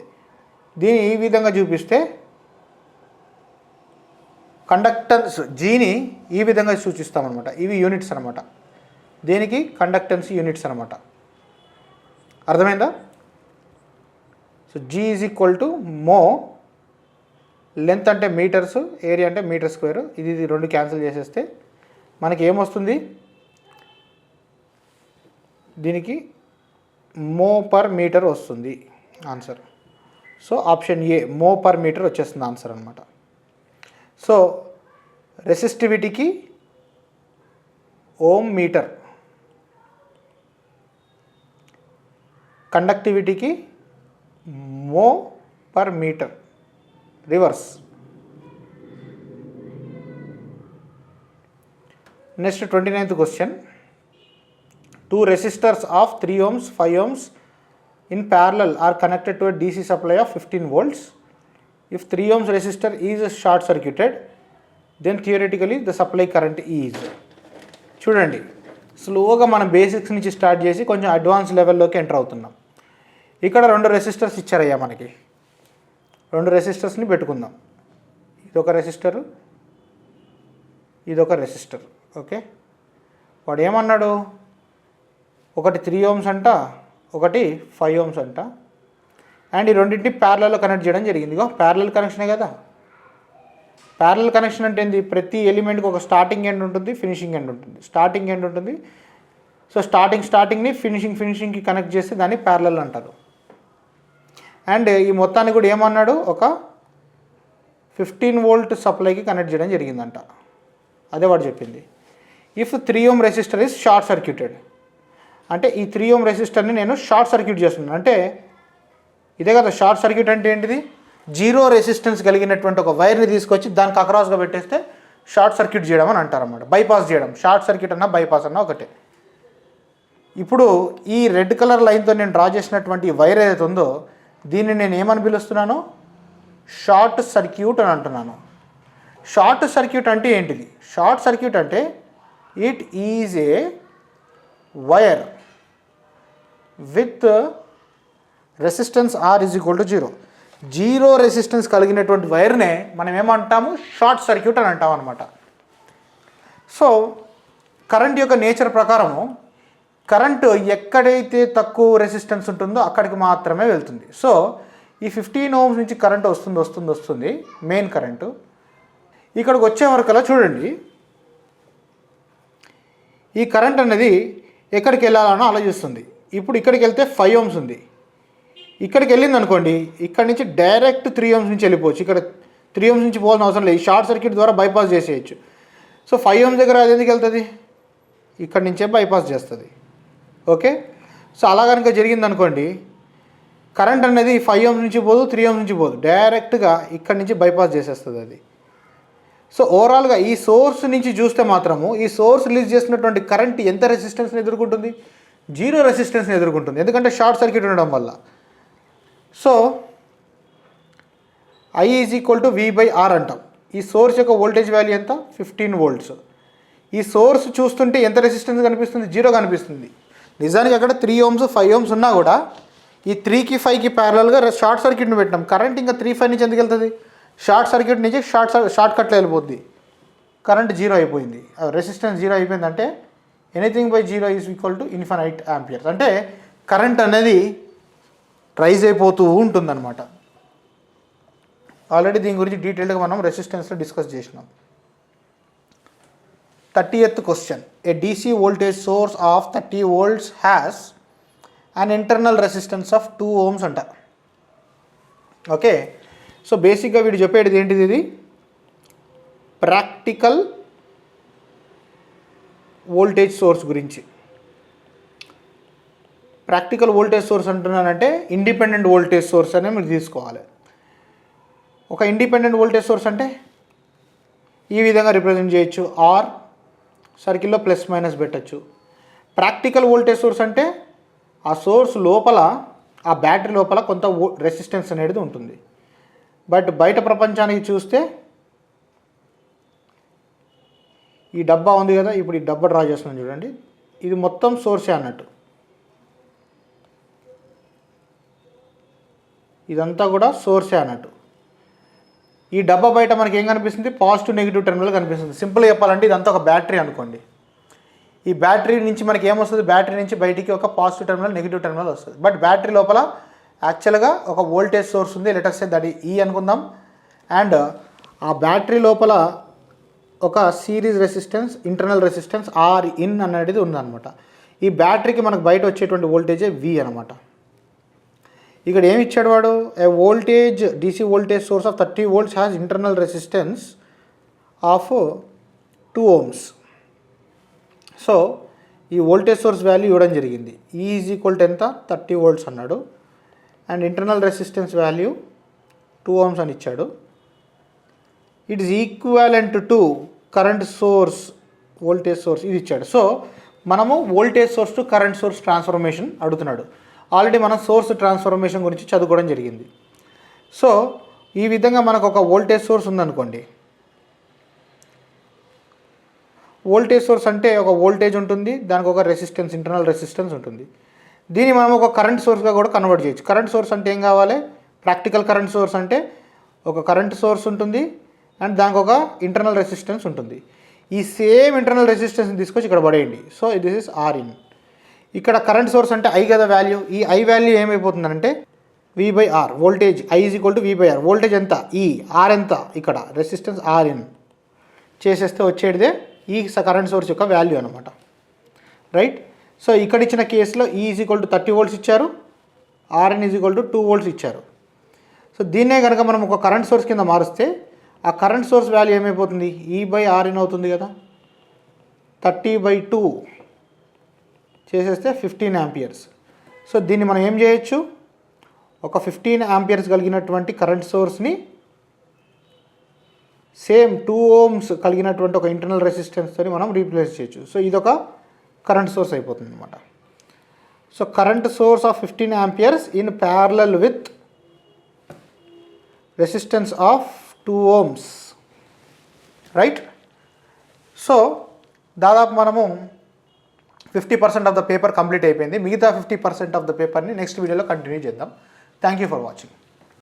దీన్ని ఈ విధంగా చూపిస్తే కండక్టెన్స్ జీని ఈ విధంగా సూచిస్తామన్నమాట. ఇవి యూనిట్స్ అనమాట, దేనికి కండక్టెన్స్ యూనిట్స్ అనమాట. అర్థమైందా? So G is equal to mho, length అంటే మీటర్స్, ఏరియా అంటే మీటర్ స్క్వేర్. ఇది రెండు క్యాన్సిల్ చేసేస్తే మనకి ఏమొస్తుంది, దీనికి మో పర్ మీటర్ వస్తుంది answer. So option A mho per metre వచ్చేస్తుంది ఆన్సర్ అనమాట. సో రెసిస్టివిటీకి ఓమ్ మీటర్, కండక్టివిటీకి mho per metre reverse. Next 29th question. 2 resistors of 3 ohms, 5 ohms in parallel are connected to a DC supply of 15 volts. If 3 ohms resistor is short circuited, then theoretically the supply current is. చూడండి, స్లోగా మనం basics నుంచి start చేసి కొంచెం advance లెవెల్లోకి enter అవుతున్నాం. ఇక్కడ 2 resistors ఇచ్చారయ్యా మనకి. 2 రెసిస్టర్స్ని పెట్టుకుందాం. ఇదొక రెసిస్టర్, ఇదొక రెసిస్టర్. ఓకే, వాడు ఏమన్నాడు, ఒకటి 3 ohms అంట, ఒకటి 5 ohms అంట. అండ్ ఈ రెండింటిని ప్యారలల్లో కనెక్ట్ చేయడం జరిగింది. ఇగో ప్యారలల్ కనెక్షనే కదా. ప్యారలల్ కనెక్షన్ అంటే ఏంది, ప్రతి ఎలిమెంట్కి ఒక స్టార్టింగ్ ఎండ్ ఉంటుంది, ఫినిషింగ్ ఎండ్ ఉంటుంది. స్టార్టింగ్ ఎండ్ ఉంటుంది, సో స్టార్టింగ్ని ఫినిషింగ్కి కనెక్ట్ చేస్తే దాన్ని ప్యారలల్ అంటారు. అండ్ ఈ మొత్తాన్ని కూడా ఏమన్నాడు, ఒక 15 volt సప్లైకి కనెక్ట్ చేయడం జరిగిందంట. అదే వాడు చెప్పింది. If 3 ohm resistor is short circuited, అంటే ఈ 3 ohm రెసిస్టర్ని నేను షార్ట్ సర్క్యూట్ చేస్తున్నాను. అంటే ఇదే కదా షార్ట్ సర్క్యూట్ అంటే ఏంటిది, 0 రెసిస్టెన్స్ కలిగినటువంటి ఒక వైర్ని తీసుకొచ్చి దానికి అక్రాస్గా పెట్టేస్తే షార్ట్ సర్క్యూట్ చేయడం అని అంటారన్నమాట. బైపాస్ చేయడం, షార్ట్ సర్క్యూట్ అన్నా బైపాస్ అన్నా ఒకటే. ఇప్పుడు ఈ రెడ్ కలర్ లైన్తో నేను డ్రా చేసినటువంటి వైర్ ఏదైతే ఉందో దీన్ని నేను ఏమని పిలుస్తున్నాను, షార్ట్ సర్క్యూట్ అని అంటున్నాను. షార్ట్ సర్క్యూట్ అంటే ఏంటిది, షార్ట్ సర్క్యూట్ అంటే it is a wire with resistance R is equal to 0. 0 resistance కలిగినటువంటి వైర్నే మనం ఏమంటాము, షార్ట్ సర్క్యూట్ అని అంటాం అనమాట. సో కరెంట్ యొక్క నేచర్ ప్రకారము కరెంటు ఎక్కడైతే తక్కువ రెసిస్టెన్స్ ఉంటుందో అక్కడికి మాత్రమే వెళ్తుంది. సో ఈ 15 ohms నుంచి కరెంట్ వస్తుంది మెయిన్ కరెంటు. ఇక్కడికి వచ్చే వరకల్లా చూడండి, ఈ కరెంట్ అనేది ఎక్కడికి వెళ్ళాలనో ఆలోచిస్తుంది. ఇప్పుడు ఇక్కడికి వెళ్తే 5 ohms ఉంది, ఇక్కడికి వెళ్ళింది అనుకోండి, ఇక్కడ నుంచి డైరెక్ట్ 3 ohms నుంచి వెళ్ళిపోవచ్చు. ఇక్కడ 3 ohms నుంచి పోవాల్సిన అవసరం లేదు, షార్ట్ సర్క్యూట్ ద్వారా బైపాస్ చేసేయచ్చు. సో 5 ohms దగ్గర అది ఎందుకు వెళ్తుంది, ఇక్కడి నుంచే బైపాస్ చేస్తుంది. ఓకే, సో అలా కనుక జరిగింది అనుకోండి, కరెంట్ అనేది 5 ohms నుంచి పోదు, 3 ohms నుంచి పోదు, డైరెక్ట్గా ఇక్కడి నుంచి బైపాస్ చేసేస్తుంది అది. సో ఓవరాల్గా ఈ సోర్స్ నుంచి చూస్తే మాత్రము ఈ సోర్స్ రిలీజ్ చేసినటువంటి కరెంట్ ఎంత రెసిస్టెన్స్ని ఎదుర్కొంటుంది, 0 రెసిస్టెన్స్ని ఎదుర్కొంటుంది, ఎందుకంటే షార్ట్ సర్క్యూట్ ఉండడం వల్ల. So I is equal to V/R అంటాం. ఈ సోర్స్ యొక్క వోల్టేజ్ వాల్యూ ఎంత, 15 volts. ఈ సోర్స్ చూస్తుంటే ఎంత రెసిస్టెన్స్ కనిపిస్తుంది, 0 కనిపిస్తుంది. నిజానికి అక్కడ 3 ohms 5 ohms ఉన్నా కూడా ఈ 3కి 5కి ప్యారలల్గా షార్ట్ సర్క్యూట్ని పెట్టినాం. కరెంట్ ఇంకా 3, 5 నుంచి ఎందుకు వెళ్తుంది, షార్ట్ సర్క్యూట్ నుంచి షార్ట్ కట్లో వెళ్ళిపోద్ది, కరెంట్ 0 అయిపోయింది, రెసిస్టెన్స్ 0 అయిపోయింది. అంటే anything by 0 is equal to infinite amperes. అంటే కరెంట్ అనేది రైజ్ అయిపోతూ ఉంటుందన్నమాట. ఆల్రెడీ దీని గురించి డీటెయిల్గా మనం రెసిస్టెన్స్లో డిస్కస్ చేసినాం. 30th question, A DC voltage source of 30 volts has an internal resistance of 2 ohms అంట. ఓకే, సో బేసిక్గా వీడు చెప్పేది ఏంటిది, ఇది ప్రాక్టికల్ వోల్టేజ్ సోర్స్ గురించి. ప్రాక్టికల్ వోల్టేజ్ సోర్స్ అంటున్నానంటే ఇండిపెండెంట్ వోల్టేజ్ సోర్స్ అనే మీరు తీసుకోవాలి. ఒక ఇండిపెండెంట్ వోల్టేజ్ సోర్స్ అంటే ఈ విధంగా రిప్రజెంట్ చేయొచ్చు, ఆర్ సర్కిల్లో ప్లస్ మైనస్ పెట్టచ్చు. ప్రాక్టికల్ వోల్టేజ్ సోర్స్ అంటే ఆ సోర్స్ లోపల, ఆ బ్యాటరీ లోపల కొంత రెసిస్టెన్స్ అనేది ఉంటుంది. బట్ బయట ప్రపంచానికి చూస్తే ఈ డబ్బా ఉంది కదా, ఇప్పుడు ఈ డబ్బా డ్రా చేస్తున్నాను చూడండి, ఇది మొత్తం సోర్సే అన్నట్టు. ఇదంతా కూడా సోర్సే అన్నట్టు. ఈ డబ్బా బయట మనకి ఏం కనిపిస్తుంది, పాజిటివ్ నెగిటివ్ టెర్మినల్ కనిపిస్తుంది. సింపుల్గా చెప్పాలంటే ఇదంతా ఒక బ్యాటరీ అనుకోండి. ఈ బ్యాటరీ నుంచి మనకి ఏమొస్తుంది, బ్యాటరీ నుంచి బయటికి ఒక పాజిటివ్ టెర్మినల్, నెగిటివ్ టెర్మినల్ వస్తుంది. బట్ బ్యాటరీ లోపల యాక్చువల్గా ఒక వోల్టేజ్ సోర్స్ ఉంది, లెటర్స్ దట్ ఈ అనుకుందాం. అండ్ ఆ బ్యాటరీ లోపల ఒక series resistance, internal resistance R in అనేది ఉందన్నమాట. ఈ బ్యాటరీకి మనకు బయట వచ్చేటువంటి వోల్టేజే V అనమాట. ఇక్కడ ఏమి ఇచ్చాడు వాడు, a voltage DC voltage source of 30 volts has internal resistance of 2 ohms. So ఈ వోల్టేజ్ సోర్స్ వాల్యూ ఇవ్వడం జరిగింది. E ఈజ్ ఈక్వల్ టు ఎంత, 30 volts అన్నాడు. And internal resistance value 2 ohms అని ఇచ్చాడు. It is equivalent to current source, voltage source ఇది ఇచ్చాడు. So మనము voltage source to current source transformation అడుగుతున్నాడు. ఆల్రెడీ మనం సోర్స్ ట్రాన్స్ఫర్మేషన్ గురించి చదువుకోవడం జరిగింది. సో ఈ విధంగా మనకు ఒక వోల్టేజ్ సోర్స్ ఉందనుకోండి. వోల్టేజ్ సోర్స్ అంటే ఒక వోల్టేజ్ ఉంటుంది, దానికి ఒక రెసిస్టెన్స్, ఇంటర్నల్ రెసిస్టెన్స్ ఉంటుంది. దీన్ని మనం ఒక కరెంట్ సోర్స్గా కూడా కన్వర్ట్ చేయొచ్చు. కరెంట్ సోర్స్ అంటే ఏం కావాలి? ప్రాక్టికల్ కరెంట్ సోర్స్ అంటే ఒక కరెంట్ సోర్స్ ఉంటుంది అండ్ దానికి ఒక ఇంటర్నల్ రెసిస్టెన్స్ ఉంటుంది. ఈ సేమ్ ఇంటర్నల్ రెసిస్టెన్స్ని తీసుకొచ్చి ఇక్కడ పడేయండి. So this is R in. ఇక్కడ కరెంట్ సోర్స్ అంటే ఐ కదా వాల్యూ. ఈ ఐ వాల్యూ ఏమైపోతుందంటే V/R, voltage I = V/R. Voltage ఎంత? ఈ ఆర్ ఎంత? ఇక్కడ రెసిస్టెన్స్ ఆర్ ఇన్ చేసేస్తే వచ్చేటిదే ఈ కరెంట్ సోర్స్ యొక్క వాల్యూ అనమాట. రైట్. సో ఇక్కడ ఇచ్చిన కేసులో E = 30 volts ఇచ్చారు, Rn = 2 volts ఇచ్చారు. సో దీన్నే కనుక మనం ఒక కరెంట్ సోర్స్ కింద మారుస్తే ఆ కరెంట్ సోర్స్ వాల్యూ ఏమైపోతుంది? E/Rn అవుతుంది కదా. 30/2 చేసేస్తే 15 amperes. సో దీన్ని మనం ఏం చేయొచ్చు? ఒక 15 amperes కలిగినటువంటి కరెంట్ సోర్స్ని సేమ్ 2 ohms కలిగినటువంటి ఒక ఇంటర్నల్ రెసిస్టెన్స్తో మనం రీప్లేస్ చేయొచ్చు. సో ఇదొక కరెంట్ సోర్స్ అయిపోతుంది అనమాట. So current source of 15 amperes in parallel with resistance of 2 ohms. Right. So దాదాపు మనము 50% ఆఫ్ ద పేపర్ కంప్లీట్ అయిపోయింది. మిగతా 50% ఆఫ్ ద పేపర్ని నెక్స్ట్ వీడియోలో కంటిన్యూ చేద్దాం. Thank you for watching.